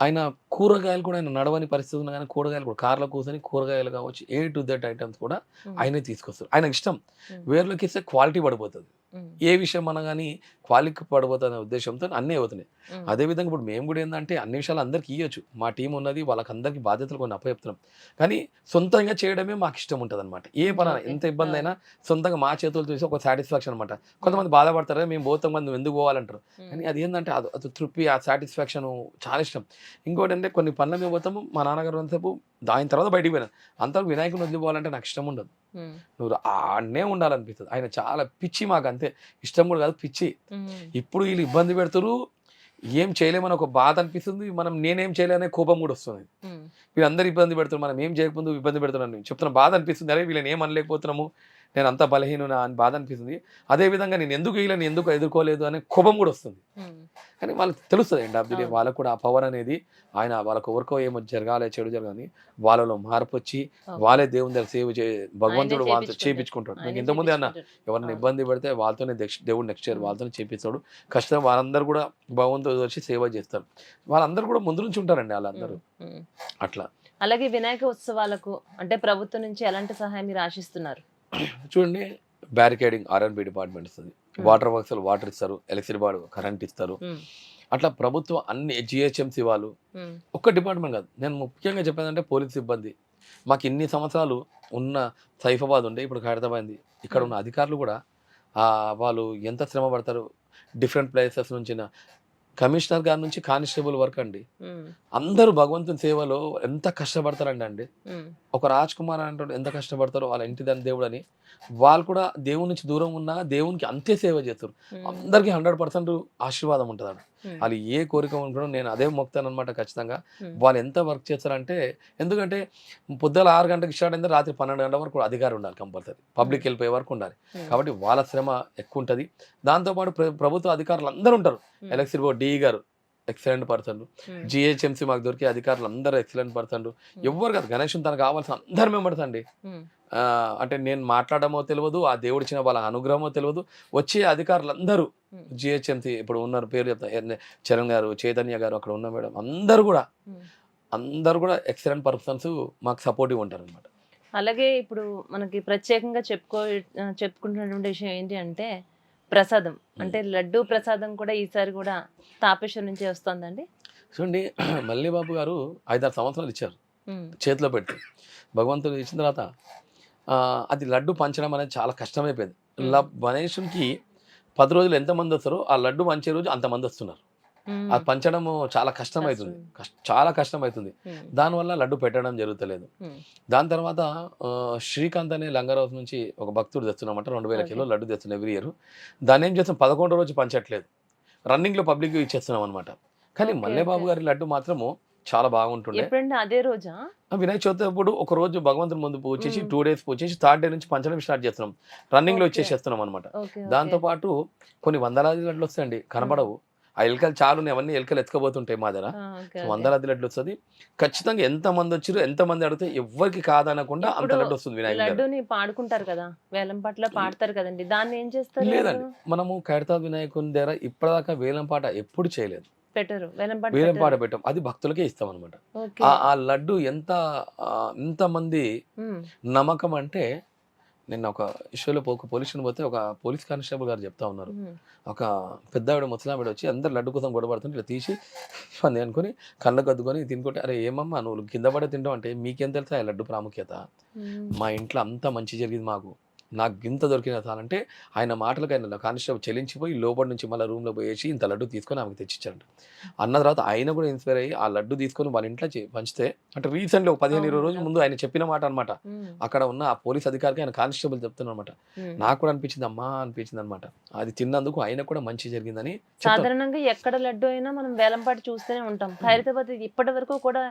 ఆయన కూరగాయలు కూడా, ఆయన నడవని పరిస్థితి ఉన్నా కానీ కూరగాయలు కూడా కార్లో కూర్చొని కూరగాయలు కావచ్చు, ఏ టు జెడ్ ఐటమ్స్ కూడా ఉమ్, ఆయనే తీసుకొస్తారు. ఆయనకి ఇష్టం. ఉమ్, వేర్లోకి ఇస్తే క్వాలిటీ పడిపోతుంది. ఉమ్, ఏ విషయం అన్నా కానీ క్వాలిటీ పడిపోతుంది అనే ఉద్దేశంతో అన్నీ అవుతున్నాయి. ఉమ్, అదేవిధంగా ఇప్పుడు మేము కూడా ఏంటంటే అన్ని విషయాలు అందరికీ ఇవ్వచ్చు. మా టీం ఉన్నది, వాళ్ళకందరికీ బాధ్యతలు కొన్ని అప్పచెప్తున్నాం. కానీ సొంతంగా చేయడమే మాకు ఇష్టం ఉంటుంది అనమాట. ఏ పని ఓకే. ఎంత ఇబ్బంది అయినా సొంతంగా మా చేతులు చూసి ఒక సాటిస్ఫాక్షన్ అనమాట. కొంతమంది బాధపడతారు, మేము పోతాం, మంది ఎందుకు పోవాలంటారు. ఉమ్, కానీ అది ఏంటంటే అది తృప్తి, ఆ సాటిస్ఫాక్షన్ చాలా ఇష్టం. ఇంకోటి అంటే కొన్ని పనుల మీద పోతాము, మా నాన్నగారు అంతసేపు దాని తర్వాత బయటికి పోయినా అంతవరకు వినాయకుని వదిలిపోవాలంటే నాకు ఇష్టం ఉండదు. ఉమ్, నువ్వు ఆడనే ఉండాలనిపిస్తుంది. ఆయన చాలా పిచ్చి, మాకు అంతే. ఇష్టం కూడా కాదు, పిచ్చి. ఉమ్, ఇప్పుడు వీళ్ళు ఇబ్బంది పెడుతురు, ఏం చేయలేమని ఒక బాధ అనిపిస్తుంది. నేనేం చేయలేనే కోపం కూడా వస్తుంది. ఉమ్, వీళ్ళందరూ ఇబ్బంది పెడుతున్నారు, మనం ఏం చేయకముందు ఇబ్బంది పెడుతున్నాను చెప్తున్నా, బాధ అనిపిస్తుంది. అరే వీళ్ళని ఏం అనలేకపోతున్నాము, నేను అంత బలహీనునా అని బాధ అనిపిస్తుంది. అదేవిధంగా నేను ఎందుకు వీళ్ళని ఎందుకు ఎదుర్కోలేదు అనే కోపం కూడా వస్తుంది. ఉమ్, కానీ వాళ్ళకి తెలుస్తుంది ఎండ్ ఆఫ్ ది డే, అవును. వాళ్ళకు కూడా ఆ పవర్ అనేది, ఆయన వాళ్ళకు ఎవరికో ఏమో జరగాలి, చెడు జరగాలి, వాళ్ళలో మార్పు వచ్చి ఓకే. వాళ్ళే దేవుని దగ్గర సేవ ఆయనే భగవంతుడు వాళ్ళతో చేపించుకుంటాడు. చేయించుకుంటాడు. నాకు ఆయనే ఇంతకుముందే అన్న, చేపించుకుంటాడు. ఎవరిని అవును. ఇబ్బంది పెడితే వాళ్ళతోనే దేవుడు నెక్స్ట్ ఇయర్ ఉమ్, వాళ్ళతోనే చేపిస్తాడు. ఖచ్చితంగా వాళ్ళందరూ కూడా భగవంతుడు వచ్చి సేవ చేస్తారు. వాళ్ళందరూ కూడా ముందు నుంచి ఉంటారండి వాళ్ళందరూ. ఉమ్, ఉమ్. అట్లా అలాగే వినాయక ఉత్సవాలకు అంటే ప్రభుత్వం నుంచి ఎలాంటి సహాయం మీరు ఆశిస్తున్నారు? చూడండి, బ్యారికేడింగ్ ఆర్ఎన్బి డిపార్ట్మెంట్ ఇస్తుంది, ఉమ్, వాటర్ వర్క్స్ వాటర్ ఇస్తారు, ఎలక్ట్రిసిటీ బోర్డు కరెంట్ ఇస్తారు. ఉమ్, అట్లా ప్రభుత్వం అన్ని జిహెచ్ఎంసీ వాళ్ళు, ఉమ్, ఒక్క డిపార్ట్మెంట్ కాదు. నేను ముఖ్యంగా చెప్పేదంటే పోలీస్ సిబ్బంది. మాకు ఇన్ని సంవత్సరాలు ఉన్న సైఫాబాద్ ఉండే, ఇప్పుడు ఖైరతాబాద్. ఇక్కడ ఉమ్, ఉన్న అధికారులు కూడా వాళ్ళు ఎంత శ్రమ పడతారు. డిఫరెంట్ ప్లేసెస్ నుంచి కమిషనర్ గారి నుంచి కానిస్టేబుల్ వరకు అండి, ఉమ్, అందరూ భగవంతుని సేవలో ఎంత కష్టపడతారండి అండి. ఉమ్, ఒక రాజ్ కుమార్ అంటే ఎంత కష్టపడతారో, వాళ్ళ ఇంటి దాని దేవుడు అని, వాళ్ళు కూడా దేవుని నుంచి దూరం ఉన్నా దేవునికి అంతే సేవ చేస్తారు. ఉమ్, అందరికీ 100% ఆశీర్వాదం ఉంటుంది. ఉమ్, వాళ్ళు ఏ కోరిక అనుకున్నా నేను అదే మొక్తాను అనమాట ఖచ్చితంగా. ఉమ్, వాళ్ళు ఎంత వర్క్ చేస్తారంటే, ఎందుకంటే పొద్దున 6 గంటలకు స్టార్ట్ అయింది, రాత్రి 12 గంటల వరకు అధికారి ఉండాలి కంపల్సరీ, పబ్లిక్ వెళ్ళిపోయే వరకు ఉండాలి. ఉమ్, కాబట్టి వాళ్ళ శ్రమ ఎక్కువ ఉంటుంది. దాంతోపాటు ప్రభుత్వ అధికారులు అందరూ ఉంటారు. ఉమ్, ఎలక్ట్రిసిటీ బోర్డు డిఈ గారు ఎక్సలెంట్ పర్సన్, ఉమ్, జిహెచ్ఎంసీ మాకు దొరికే అధికారులు అందరూ ఎక్సలెంట్ పర్సన్. ఎవ్వరు కాదు, గణేష్ తనకు కావాల్సిన అందరి మెంబర్స్ అండి. ఉమ్, అంటే నేను మాట్లాడమో తెలియదు, ఆ దేవుడిచ్చిన వాళ్ళ అనుగ్రహమో తెలియదు, వచ్చే అధికారులందరూ ఉమ్, జిహెచ్ఎంసీ ఇప్పుడు ఉన్నారు, పేరు చెప్తా, చరణ్ గారు, చైతన్య గారు, అక్కడ ఉన్న మేడం, ఉమ్. అందరూ కూడా ఎక్సలెంట్ పర్సన్స్, మాకు సపోర్టివ్ ఉంటారు అనమాట. అలాగే ఇప్పుడు మనకి ప్రత్యేకంగా చెప్పుకుంటున్నటువంటి విషయం ఏంటి అంటే ప్రసాదం, అంటే లడ్డు ప్రసాదం కూడా ఈసారి కూడా తాపేశ్వరం నుంచి వస్తుందండి. చూడండి, మల్లిబాబు గారు 5-6 సంవత్సరాలు ఇచ్చారు ఉమ్, చేతిలో పెట్టి. భగవంతుడు ఇచ్చిన తర్వాత అది లడ్డు పంచడం అనేది చాలా కష్టమైపోయింది. ఉమ్, గణేశునికి 10 రోజులు ఎంతమంది వస్తారో ఆ లడ్డు పంచే రోజు అంతమంది వస్తున్నారు. ఉమ్, అది పంచడము చాలా కష్టమవుతుంది, చాలా కష్టమవుతుంది. ఉమ్, దానివల్ల లడ్డు పెట్టడం జరుగుతలేదు. ఉమ్, దాని తర్వాత శ్రీకాంత్ అనే లంగారావు నుంచి ఒక భక్తుడు తెస్తున్నామంట, 2000 ఓకే. కిలో లడ్డు తెస్తున్నాం ఎవ్రీ ఇయర్. దాన్ని ఏం చేస్తాం, 11 రోజు పంచట్లేదు, రన్నింగ్లో పబ్లిక్ ఇచ్చేస్తున్నాం అనమాట. కానీ ఓకే, మల్లేబాబు ఓకే. గారి లడ్డు మాత్రము చాలా బాగుంటుండే. ఎప్పుడండి? అదే రోజా? వినాయక చవితి అప్పుడు ఒక రోజు భగవంతుని ముందు పూజ చేసి ఉమ్, 2 డేస్ పూజ చేసి 3rd డే నుంచి పంచడం స్టార్ట్ చేస్తున్నాం, రన్నింగ్లో ఓకే, ఇచ్చేసేస్తున్నాం అనమాట. Okay, okay. దాంతోపాటు కొన్ని వందలాది లడ్లు వస్తాయండి, ఉమ్, కనబడవు. ఆ ఎలుకలు చాలు ఉన్నాయి, అవన్నీ ఎలుకలు ఎత్తుకపోతుంటాయి మా దగ్గర. ఆ, ఓకే, సో ఓకే. వందలాది లడ్లు వస్తుంది. ఖచ్చితంగా ఎంతమంది వచ్చారు, ఎంతమంది అడిగితే ఎవ్వరికి కాదనకుండా అంత ఇప్పుడు లడ్డు వస్తుంది వినాయకుడి దగ్గర. లడ్డూని పాడుకుంటారు కదా, వేలం పాటలో పాడతారు కదండి, దాన్ని ఏం చేస్తారు లేదండి, వాళ్ళు? మనము ఖైరతాబాద్ వినాయకుని దగ్గర ఇప్పటిదాకా వేలం పాట ఎప్పుడు చేయలేదు. పెట్టరు, వేలం పాట వేలం పాట పెట్టరు. పెట్టాం, అది భక్తులకే ఇస్తాం అనమాట. ఓకే. ఆ లడ్డు ఎంత మంది ఉమ్, నమ్మకం అంటే, నిన్న ఒక ఇష్యూలో ఒక పోలీస్ స్టేషన్ పోతే ఒక పోలీస్ కానిస్టేబుల్ గారు చెప్తా ఉన్నారు. ఉమ్, ఒక పెద్ద ఆవిడ ముసలావిడ వచ్చి అందరు లడ్డు కోసం గొడవడుతుంటే ఇట్లా తీసి అని అనుకుని కళ్ళకు అద్దుకొని తినుకుంటే, అరే ఏమమ్మా నువ్వు కింద పడే తింటావు అంటే మీకేం తెలుసా ఈ లడ్డు ప్రాముఖ్యత? ఉమ్, మా ఇంట్లో అంతా మంచి జరిగింది మాకు. నాకు గింత దొరికిన చాలంటే ఆయన మాటలకు ఆయన కానిస్టేబుల్ చెల్లించిపోయి లోపల నుంచి మళ్ళీ రూమ్లో పోయేసి ఇంత లడ్డు తీసుకొని ఆమెకు తెచ్చిచ్చారంట. అన్న తర్వాత ఆయన కూడా ఇన్స్పైర్ అయ్యి ఆ లడ్డు తీసుకొని వాళ్ళ ఇంట్లో పంచితే, అంటే రీసెంట్లీ ఒక 15-20 అవును, రోజుల ముందు ఆయన చెప్పిన మాట అనమాట. ఉమ్, అక్కడ ఉన్న ఆ పోలీస్ అధికారికి ఆయన కానిస్టేబుల్ చెప్తున్నమాట. ఉమ్. నాకు కూడా అనిపించింది అమ్మా అనిపించింది అనమాట. అది తిన్నందుకు ఆయన కూడా మంచి జరిగిందని చెప్తాను. సాధారణంగా ఎక్కడ లడ్డు అయినా మనం వేలంపాట చూస్తూనే ఉంటాం. ఖైరతాబాద్ ఇప్పటి వరకు కూడా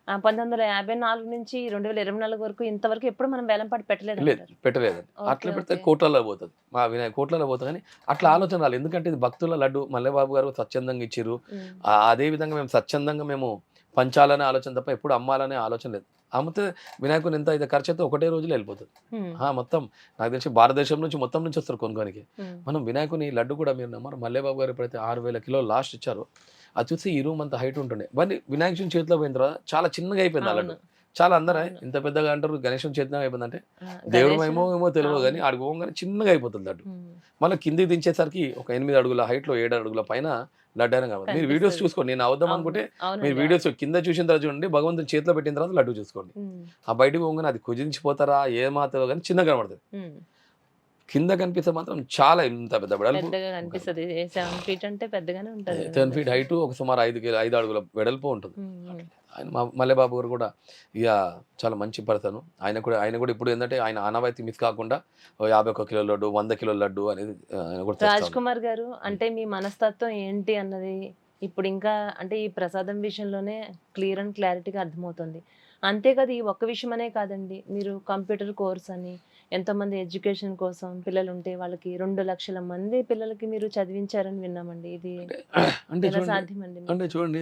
1954 నుంచి 2024 వరకు ఇంతవరకు ఎప్పుడు మనం వేలంపాట పెట్టలేదు లేదు అంటారు. పెట్టలేదండి. ఓకే, అట్లా పెడితే ఓకే. కోట్లలో పోతుంది. మా వినాయక కోట్లలో పోతుంది కానీ అట్లా ఆలోచన రాలేదు. ఎందుకంటే ఇది భక్తుల లడ్డు మల్లెబాబు గారు స్వచ్ఛందంగా ఇచ్చిర్రు. ఉమ్, అదే విధంగా మేము స్వచ్ఛందంగా మేము పంచాలనే ఆలోచన తప్ప ఎప్పుడు అమ్మాలనే ఆలోచన లేదు. అమ్మితే వినాయకుని ఎంత అయితే ఖర్చు అయితే ఒకటే రోజులో వెళ్ళిపోతుంది. ఉమ్, మొత్తం నాకు తెలిసి భారతదేశం నుంచి మొత్తం నుంచి వస్తారు కొనుక్కోనికి. ఉమ్, మనం వినాయకుని లడ్డు కూడా మీరు నమ్మరు, మల్లెబాబు గారు ఎప్పుడైతే 6,000 కిలోలు లాస్ట్ ఇచ్చారో అది చూసి ఈ రూమ్ అంత హైట్ ఉంటుండే. మరి వినాయకుని చేతిలో పోయిన తర్వాత చాలా చిన్నగా అయిపోయింది ఆ లడ్డు. అవును, చాలా అందరూ అవును. ఇంత పెద్దగా అంటారు, గణేశుని చేతిలో అయిపోయిందంటే దేవుడు గణేష్ ఏమో తెలియదు అవును. కానీ ఆడికి పోగానే చిన్నగా అయిపోతుంది లడ్డు. ఉమ్, మళ్ళీ కిందికి దించేసరికి ఒక 8 అడుగుల హైట్లో 7 అడుగుల పైన లడ్డు అయినా కావాలి. మీరు వీడియోస్ కనిపిస్తది. చూసుకోండి, నేను అవుదాం అవును, అనుకుంటే మీరు అవునండి, వీడియోస్ కింద చూసిన తర్వాత చూడండి, భగవంతుని చేతిలో పెట్టిన తర్వాత లడ్డు చూసుకోండి. ఉమ్, ఆ బయటకు పోగానే అది కుజించిపోతారా ఏమాతో కానీ చిన్నగా కనబడుతుంది. ఉమ్. కింద కనిపిస్తే మాత్రం చాలా ఇంత పెద్ద వెడల్పు, పెద్దగా కనిపిస్తది. 7 ఫీట్ అంటే పెద్దగానే ఉంటది 10 ఫీట్ హైట్, ఒక సుమారు 5 అడుగుల వెడల్పు ఉంటుంది. ఉమ్, ఉమ్, ఆయన మల్లెబాబు గారు కూడా ఇక చాలా మంచి పర్సన్. ఆయన కూడా ఇప్పుడు ఏంటంటే ఆయన ఆనవాయితీ మిస్ కాకుండా 51 కిలోల లడ్డు 100 కిలోల లడ్డు అనేది ఆయన కూడా రాజ్ తెస్తాను. కుమార్ గారు, అంటే మీ మనస్తత్వం ఏంటి అన్నది ఇప్పుడు ఇంకా అంటే ఈ ప్రసాదం విషయంలోనే క్లియర్ అండ్ క్లారిటీగా అర్థమవుతుంది. అంతేకాదు ఈ ఒక్క విషయం అనే కాదండి, మీరు కంప్యూటర్ కోర్స్ అని ఎంతోమంది ఎడ్యుకేషన్ కోసం పిల్లలు ఉంటే వాళ్ళకి 2 లక్షల మంది పిల్లలకి మీరు చదివించారని విన్నామండి. ఇది అంటే ఎలా చూడండి సాధ్యమండి మీకు? అంటే చూడండి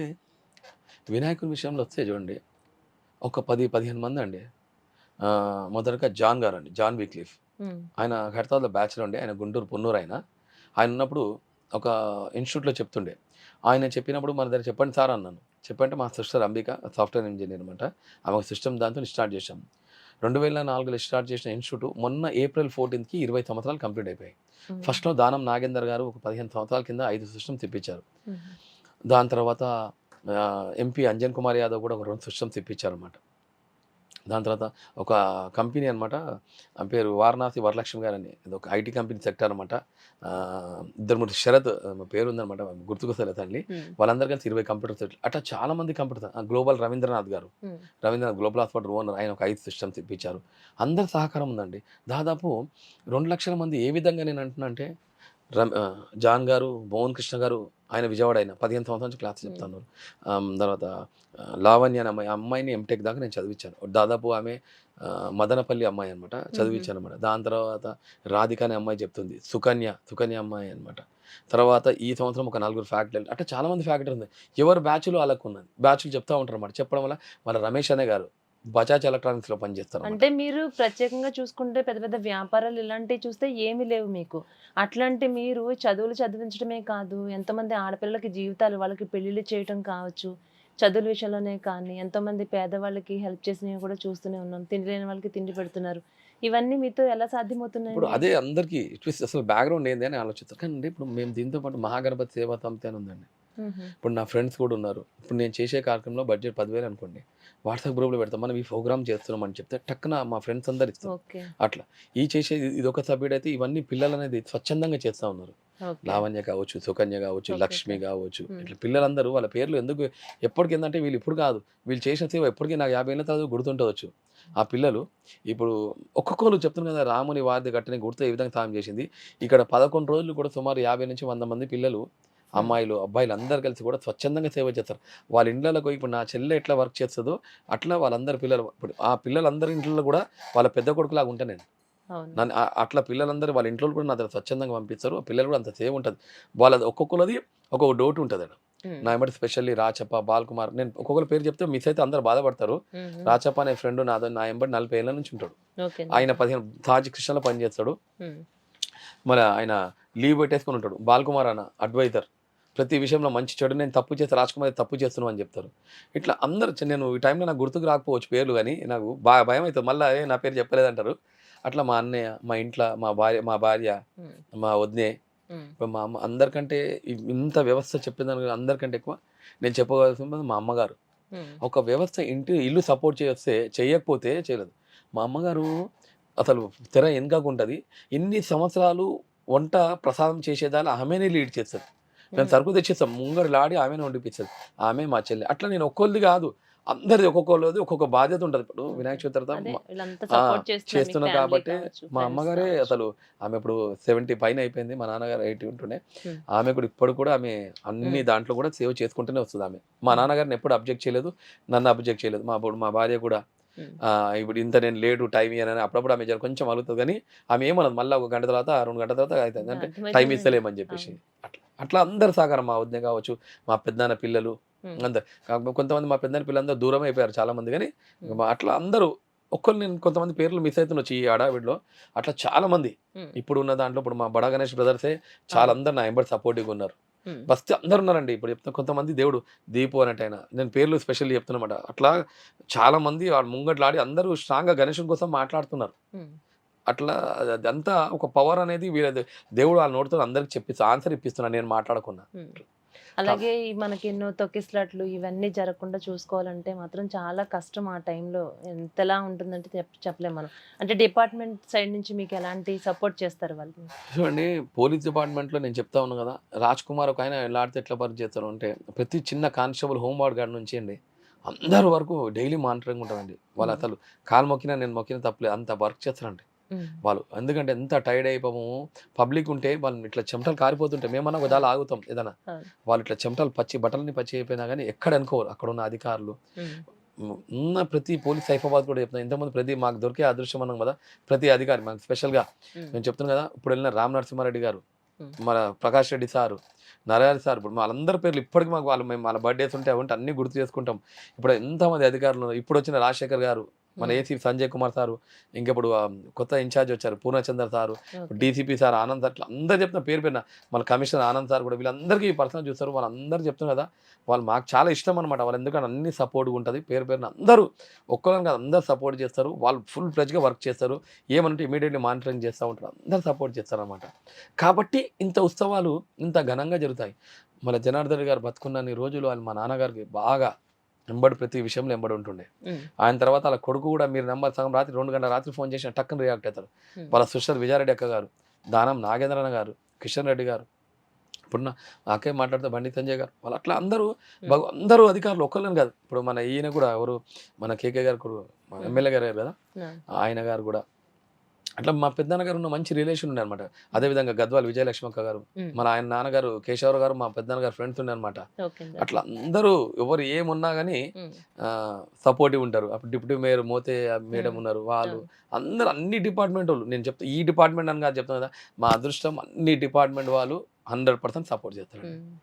వినాయకుని విషయంలో వస్తే చూడండి ఒక 10-15 మంది అండి. మొదటగా జాన్ గారు అండి, జాన్ వీక్లీఫ్. ఉమ్, ఆయన హైదరాబాద్లో బ్యాచ్లర్ ఉండే, ఆయన గుంటూరు పొన్నూరు. ఆయన ఉన్నప్పుడు ఒక ఇన్స్టిట్యూట్లో చెప్తుండే. ఆయన చెప్పినప్పుడు మన దగ్గర చెప్పండి సార్ అన్నాను. చెప్పంటే మా సిస్టర్ అంబిక సాఫ్ట్వేర్ ఇంజనీర్ అనమాట. ఆమె సిస్టమ్ దాంతో స్టార్ట్ చేశాం. 2004లో స్టార్ట్ చేసిన ఇన్స్టిట్యూట్ మొన్న April 14కి 20 సంవత్సరాలు కంప్లీట్ అయిపోయాయి. ఉమ్, ఫస్ట్లో దానం నాగేందర్ గారు ఒక 15 సంవత్సరాల కింద 5 సిస్టమ్స్ ఇప్పించారు. ఉమ్, దాని తర్వాత ఎంపీ అంజన్ కుమార్ యాదవ్ కూడా ఒక 2 సిస్టమ్స్ ఇప్పించారనమాట. దాని తర్వాత ఒక కంపెనీ అనమాట, పేరు వారణాసి వరలక్ష్మి గారు అని, ఇది ఒక ఐటీ కంపెనీ సెక్టర్ అనమాట. ఇద్దరు మూడు శరత్ పేరు ఉందనమాట, గుర్తుకొస్తలేదు అండి. ఉమ్, వాళ్ళందరూ కలిసి 20 కంప్యూటర్ సెట్లు అట్లా చాలా మంది కంప్యూటర్. గ్లోబల్ రవీంద్రనాథ్ గారు, ఉమ్, రవీంద్రనాథ్ గ్లోబల్ హాస్పిటల్ ఓనర్, ఆయన ఒక 5 సిస్టమ్స్ ఇప్పించారు. అందరి సహకారం ఉందండి. దాదాపు 2 లక్షల మంది. ఏ విధంగా నేను అంటున్నా అంటే జాన్ గారు, మోహన్ కృష్ణ గారు, ఆయన విజయవాడ, ఆయన 15 సంవత్సరాల నుంచి క్లాస్ చెప్తాను. తర్వాత లావణ్య అనే అమ్మాయిని ఎంటెక్ దాకా నేను చదివించాను. దాదాపు ఆమె మదనపల్లి అమ్మాయి అనమాట, చదివించాను అనమాట. దాని తర్వాత రాధిక అనే అమ్మాయి చెప్తుంది, సుకన్య అమ్మాయి అనమాట. తర్వాత ఈ సంవత్సరం ఒక 4 ఫ్యాకల్టీ, అంటే చాలా మంది ఫ్యాకల్టీ ఉంది. ఎవరు బ్యాచ్లు వాళ్ళకు ఉన్నది, బ్యాచ్లు చెప్తా ఉంటారు అనమాట. చెప్పడం వల్ల మన రమేష్ అనే గారు బజాజ్ ఎలక్ట్రానిక్స్లో పనిచేస్తారు. అంటే మీరు ప్రత్యేకంగా చూసుకుంటే పెద్ద పెద్ద వ్యాపారాలు ఇలాంటివి చూస్తే ఏమీ లేవు మీకు. అట్లాంటి మీరు చదువులు చదివించడమే కాదు, ఎంతమంది ఆడపిల్లలకి జీవితాలు, వాళ్ళకి పెళ్ళిళ్ళు చేయటం కావచ్చు, చదువుల విషయంలోనే కానీ ఎంతోమంది పేదవాళ్ళకి హెల్ప్ చేసినవి కూడా చూస్తూనే ఉన్నాం. తిండి లేని వాళ్ళకి తిండి పెడుతున్నారు. ఇవన్నీ మీతో ఎలా ఇప్పుడు సాధ్యమవుతున్నాయండి? అదే అందరికీ ట్విస్ట్, అసలు బ్యాక్గ్రౌండ్ ఏంది అని ఆలోచిస్తారు. కానీ ఇప్పుడు మేము దీంతో పాటు మహాగణపతి సేవా సమితి అని ఉందండి. మ్మ్. ఇప్పుడు నా ఫ్రెండ్స్ కూడా ఉన్నారు. ఇప్పుడు నేను చేసే కార్యక్రమంలో బడ్జెట్ 10,000 అనుకోండి, వాట్సాప్ గ్రూప్లో పెడతాం, మనం ఈ ప్రోగ్రామ్ చేస్తున్నాం అని చెప్తే టక్కున మా ఫ్రెండ్స్ అందరు ఇస్తారు. ఓకే, అట్లా ఈ చేసేది ఇది ఒక సభ్యుడు అయితే ఇవన్నీ పిల్లలు అనేది స్వచ్ఛందంగా చేస్తూ ఉన్నారు. ఓకే, లావణ్య కావచ్చు, సుకన్య కావచ్చు, ఓకే, లక్ష్మి ఓకే. కావచ్చు, మ్మ్. ఇట్లా పిల్లలందరూ వాళ్ళ పేర్లు ఎందుకు ఎప్పటికి ఏంటంటే వీళ్ళు ఇప్పుడు కాదు, వీళ్ళు చేసిన సేవ ఎప్పటికీ నాకు 50 ఏళ్ళ తర్వాత గుర్తుండవచ్చు. ఆ పిల్లలు ఇప్పుడు ఒక్కొక్కరు చెప్తున్నారు కదా, రాముని వారిది కట్టని గుర్తు ఏ విధంగా సాయం చేసింది. ఇక్కడ 11 రోజులు కూడా సుమారు 50 నుంచి 100 మంది పిల్లలు, అమ్మాయిలు అబ్బాయిలు అందరు కలిసి కూడా స్వచ్ఛందంగా సేవ చేస్తారు. వాళ్ళ ఇండ్లకు ఇప్పుడు నా చెల్లె ఎట్లా వర్క్ చేస్తుందో అట్లా వాళ్ళందరి పిల్లలు, ఇప్పుడు ఆ పిల్లలందరి ఇంట్లో కూడా వాళ్ళ పెద్ద కొడుకులాగా ఉంటాను నేను. అవును, నన్ను అట్లా పిల్లలందరూ వాళ్ళ ఇంట్లో కూడా నా దగ్గర స్వచ్ఛందంగా పంపిస్తారు. పిల్లలు కూడా అంత సేవ ఉంటుంది. వాళ్ళది ఒక్కొక్కరిది ఒక్కొక్క డోటు ఉంటుంది అక్కడ. మ్మ్. నా ఎమ్మటి స్పెషల్లీ రాచప్ప, బాలకుమార్, నేను ఒక్కొక్కరి పేరు చెప్తే మిస్ అయితే అందరు బాధపడతారు. మ్మ్. రాచప్ప అనే ఫ్రెండ్ నా ఎంబడి 40 ఏళ్ళ నుంచి ఉంటాడు. ఓకే, ఆయన 15 తాజ్ కృష్ణలో పనిచేస్తాడు. మ్మ్. మరి ఆయన లీవ్ పెట్టేసుకుని ఉంటాడు. బాలకుమార్ అన్న అడ్వైజర్, ప్రతి విషయంలో మంచి చెడు, నేను తప్పు చేస్తే రాజ్కుమార్ తప్పు చేస్తున్నావు అని చెప్తారు. ఇట్లా అందరు నేను ఈ టైంలో నాకు గుర్తుకు రాకపోవచ్చు పేర్లు, కానీ నాకు బాగా భయం అవుతుంది మళ్ళీ నా పేరు చెప్పలేదంటారు. అట్లా మా అన్నయ్య, మా ఇంట్లో మా భార్య, ఉమ్, మా వదినే, ఉమ్, ఇప్పుడు మా అమ్మ అందరికంటే ఇంత వ్యవస్థ చెప్పేదానికి అందరికంటే ఎక్కువ నేను చెప్పవలసింది మా అమ్మగారు. ఉమ్, ఒక వ్యవస్థ ఇల్లు సపోర్ట్ చేయకపోతే చేయలేదు. మా అమ్మగారు అసలు తెర వెనకకుంటది. ఇన్ని సంవత్సరాలు వంట ప్రసాదం చేసేదాన్ని ఆమెనే లీడ్ చేస్తది. మేము ఉమ్. సరుకు తెచ్చేస్తాం. ముంగడిలాడి ఆమెనే వండిపిస్తది. ఆమె మా చెల్లి. అట్లా నేను ఒక్కోళ్ళది కాదు. అందరిది ఒక్కొక్కళ్ళది ఒక్కొక్క బాధ్యత ఉంటది. ఇప్పుడు ఓకే. వినాయక చవితి తర్వాత అదే వీళ్ళంతా ఆ! సపోర్ట్ చేస్తున్నారు, మీ చేస్తున్నా ఫ్యామిలీ కాబట్టే కావచ్చు, మా ఫ్రెండ్స్ అమ్మగారే కావచ్చు. అసలు ఆమె ఇప్పుడు 70 పైన అయిపోయింది. మా నాన్నగారు 80 ఉంటుండే. ఉమ్, ఆమె కూడా ఇప్పుడు కూడా ఆమె అన్ని ఉమ్, దాంట్లో కూడా సేవ్ చేసుకుంటూనే వస్తదామె. మా ఉమ్, నాన్నగారిని ఎప్పుడు అబ్జెక్ట్ చేయలేదు. నన్ను అబ్జెక్ట్ చేయలేదు. మా భార్య కూడా ఉమ్. ఇప్పుడు ఇంత నేను లేటు టైం ఇయ్యనని అప్పుడప్పుడు ఆమె కొంచెం అలుగుతది గానీ, ఆమె ఏమనదు. మళ్ళా ఒక గంట తర్వాత, 2 గంటల తర్వాత అయితది. అంటే టైం అర్థమైతుందండి. ఇస్తలేమని చెప్పేసి. అవును. అట్లా. అట్లా అందరి సహకారం మా వదిన కావచ్చు, మా పెద్దనాన్న పిల్లలు ఉమ్, అందరు. కాకపోతే కొంతమంది మా పెద్దనాన్న పిల్లలందరూ దూరం అయిపోయారు చాలామంది గానీ, ఉమ్, అట్లా అందరూ నేను కొంతమంది పేర్లు మిస్ అయితుండొచ్చు ఈ హడావిడిలో. అట్లా చాలామంది ఉమ్. ఇప్పుడున్న దాంట్లో ఇప్పుడు మా బడా గణేష్ బ్రదర్సే చాలా అవును. అందరూ నా ఎంబడి సపోర్టివ్‌గా ఉన్నారు. ఉమ్, బస్తీ అందరున్నారండి. ఇప్పుడు చెప్తున్నా కొంతమంది దేవుడు దీపు అనేటాయన. నేను పేర్లు స్పెషల్లీ చెప్తున్నమాట. అట్లా చాలామంది వాళ్ళు ముంగట్లాడి అందరూ స్ట్రాంగ్‌గా గణేషుని కోసం మాట్లాడుతున్నారు. ఉమ్, అట్లా అదంతా ఒక పవర్ అనేది వీళ్ళది దేవుడు వాళ్ళ నోటితో అందరికి ఆన్సర్ ఇప్పిస్తున్నాడు నేను మాట్లాడకున్నా. ఉమ్. కాబ అలాగే ఈ మనకి ఎన్నో తొక్కిసలాట్లు ఇవన్నీ జరగకుండా చూసుకోవాలంటే మాత్రం చాలా కష్టం ఆ టైంలో. ఎంతలా ఉంటుందంటే చెప్పలేం మనం. అంటే డిపార్ట్మెంట్ సైడ్ నుంచి మీకు ఎలాంటి సపోర్ట్ చేస్తారు వాళ్ళు? చూడండి పోలీస్ డిపార్ట్మెంట్‌లో నేను చెప్తా ఉన్నాను గదా! రాజ్ కుమార్ ఒకాయన ఎలా ఆడితే ఎట్లా వర్క్ చేస్తారు అంటే ప్రతి చిన్న కానిస్టేబుల్ హోమ్ గార్డ్ కాడ నుంచి అండి అందరి వరకు డైలీ మానిటరింగ్ ఉంటదండి. వాళ్ళు ఉమ్, అసలు కాలు మొక్కినా నేను మొక్కినా తప్పులేదు. అంత వర్క్ చేస్తారండి. ఉమ్, వాళ్ళు. ఎందుకంటే ఎంత టైర్డ్ అయిపోము. పబ్లిక్ ఉంటే వాళ్ళు ఇట్లా చెమటలు కారిపోతుంటాయి. మేమన్నా ఒకవేళ అవును. ఆగుతాం ఏదైనా. అవును. వాళ్ళు ఇట్లా చెమటలు బట్టలన్నీ పచ్చి అయిపోయినా గానీ ఎక్కడ అనుకోరు. అక్కడున్న అధికారులు. ఉమ్, ఉన్న ప్రతి పోలీస్ సైఫాబాద్ కూడా చెప్తున్నా. ఇంతకుముందు మాకు దొరికే అదృష్టం అన్నాం కదా! ప్రతి అధికారి మనకు స్పెషల్‌గా ఉమ్, నేను చెప్తున్నా కదా! ఇప్పుడు వెళ్ళిన రామ్ నరసింహారెడ్డి గారు, ఉమ్, మన ప్రకాష్ రెడ్డి సారు, నరహరి సార్ ఇప్పుడు వాళ్ళందరి పేర్లు ఇప్పటికి మాకు మేము వాళ్ళ బర్త్‌డేస్ ఉంటే అవంటే అన్నీ గుర్తు చేసుకుంటాం. ఇప్పుడు ఎంతమంది అధికారులు ఉన్నారు. ఇప్పుడొచ్చిన రాజశేఖర్ గారు, మన ఉమ్. ఏసీ సంజయ్ కుమార్ సారు, ఇంకిప్పుడు కొత్త ఇన్‌చార్జ్ వచ్చారు Purnachandra sir, okay. DCP sir Anand sir ఇట్లా అందరూ చెప్తున్నా పేరు పేరున. మన కమిషనర్ ఆనంద్ సార్ కూడా వీళ్ళందరికీ పర్సనల్ చూస్తారు. వాళ్ళందరూ చెప్తున్నారు కదా! వాళ్ళు మాకు చాలా ఇష్టం అనమాట. వాళ్ళు ఎందుకంటే అన్ని సపోర్ట్‌గా ఉంటది. పేరు పేరున అందరూ ఒక్కళ్ళని కాదు అందరూ సపోర్ట్ చేస్తారు. వాళ్ళు ఫుల్ ఫ్లెడ్జ్‌గా వర్క్ చేస్తారు. ఏమనంటే ఇమ్మీడియేట్‌లీ మానిటరింగ్ చేస్తా ఉంటారు. అందరూ సపోర్ట్ చేస్తారనమాట. కాబట్టి ఇంత ఉత్సవాలు ఇంత ఘనంగా జరుగుతాయి. మన జనార్దన్ గారు బతుకున్నన్ని రోజులు వాళ్ళు మా నాన్నగారికి బాగా ప్రతి విషయంలో ఉంటుండే. ఉమ్, ఆయన తర్వాత ఆళ్ళ కొడుకు కూడా మీరు నమ్మరు సగం రాత్రి 2 గంటల రాత్రి ఫోన్ చేసినా టక్కున రియాక్ట్ అయితారు. ఉమ్, వాళ్ళ సిస్టర్ విజయారెడ్డి అక్క గారు, దానం నాగేంద్రన్న గారు, కిషన్ రెడ్డి గారు, ఇప్పుడున్న ఆ అక్కయ్య మాట్లాడితే బండి సంజయ్ గారు వాళ్ళు అట్లా అందరూ ఉమ్, అందరూ అధికారులు ఒక్కళ్ళని కాదు. ఇప్పుడు మన ఈయన కూడా ఎవరు మన కేకే గారు మన ఉమ్. ఎమ్మెల్యే గారు కదా! ఆ, ఆయన గారు కూడా అట్లా మా పెద్దనాన్నగారు ఉన్న మంచి రిలేషన్ ఉండే అనమాట. అదేవిధంగా గద్వాల్ విజయలక్ష్మక్క గారు, ఉమ్. మన ఆయన నాన్నగారు కేశవరావు గారు మా పెద్దనాన్నగారు ఫ్రెండ్స్ ఉండే అనమాట. ఓకే అండి. అట్లా ఓకే. అందరూ ఎవరు ఏమున్నా గానీ ఉమ్, సపోర్టివ్ ఉంటారు. అప్పుడు డిప్యూటీ మేయర్ మోతే మేడం ఉమ్. ఉన్నారు. వాళ్ళు అవును. అందరూ అన్ని డిపార్ట్‌మెంటోళ్ళు. నేను చెప్తా ఈ డిపార్ట్‌మెంట్ అని కాదు చెప్తున్నా కదా! మా అదృష్టం అన్ని డిపార్ట్‌మెంట్ వాళ్ళు 100% సపోర్ట్ చేస్తారండి. ఉమ్,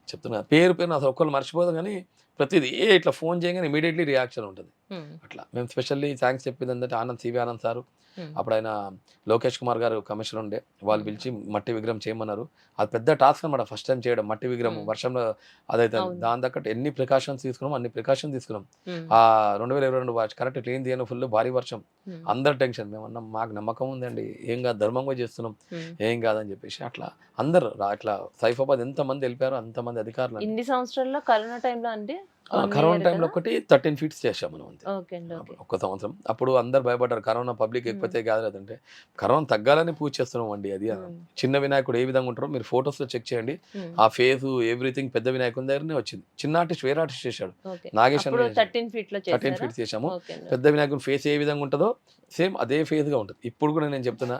చెప్తున్నా పేరున అసలు ఒక్కళ్ళు మర్చిపోదు గానీ ప్రతిది ఇట్లా ఫోన్ చేయంగానే ఇమ్మీడియేట్‌లీ రియాక్షన్ ఉంటది. ఉమ్, అట్లా. మేము స్పెషల్లీ థాంక్స్ చెప్పేదేంటంటే సివి ఆనంద్ సారు, ఉమ్, అప్పుడాయన లోకేష్ కుమార్ గారు కమిషనర్ ఉండే. వాళ్ళు ఉమ్. పిలిచి మట్టి విగ్రహం చేయమన్నారు. అది పెద్ద టాస్క్ అనమాట ఫస్ట్ టైమ్ చేయడం. మట్టి విగ్రహం ఉమ్. వర్షంలో అదైతే అవును. దాని తగ్గట్టు ఎన్ని ప్రికాషన్స్ తీసుకున్నామో అన్ని ప్రికాషన్స్ తీసుకున్నాం. ఉమ్, 2022 కరెక్ట్ క్లీన్ తీయను ఫుల్ భారీ వర్షం. ఉమ్, అందరు టెన్షన్. మేమన్నాం మాకు నమ్మకం ఉందండి. ఏం కాదు ధర్మంగా చేస్తున్నాం. ఉమ్. ఏం కాదని చెప్పేసి అట్లా అందరూ అట్లా సైఫాబాద్ ఎంతమంది వెళ్ళిపోయారో అంతమంది అధికారులు ఇన్ని సంవత్సరాల్లో కరోనా టైంలో అండి? 1 కరోనా ఇయర్ టైంలో కదా? ఒకటి 13 ఫీట్స్ చేశాం మనం అంతే. ఓకే అండి. ఓకే. ఒక్క సంవత్సరం. అప్పుడు అందరూ భయపడ్డారు. కరోనా పబ్లిక్ హ్మ్. ఎక్కిపోతే కాదులేదంటే, కరోనా తగ్గాలని పూజ చేస్తున్నామండి అది అని. హ్మ్. చిన్న వినాయకుడు ఏ విధంగా ఉంటారో మీరు ఫోటోస్‌లో చెక్ చేయండి. హ్మ్. ఆ ఫేసు ఎవ్రీథింగ్ పెద్ద వినాయకుని దగ్గరనే వచ్చింది. చిన్న ఆర్టిస్ట్ వేరే ఆర్టిస్ట్ చేశాడు. ఓకే. నాగేష్ అని అప్పుడు చేశాడు. 13 ఫీట్‌లో 13 చేసారా? ఫీట్స్ చేశాము. ఓకే అండి. పెద్ద వినాయకుని ఫేస్ ఏ విధంగా ఉంటదో సేమ్ అదే ఫేస్‌గా ఉంటది. ఇప్పుడు కూడా నేను చెప్తున్నా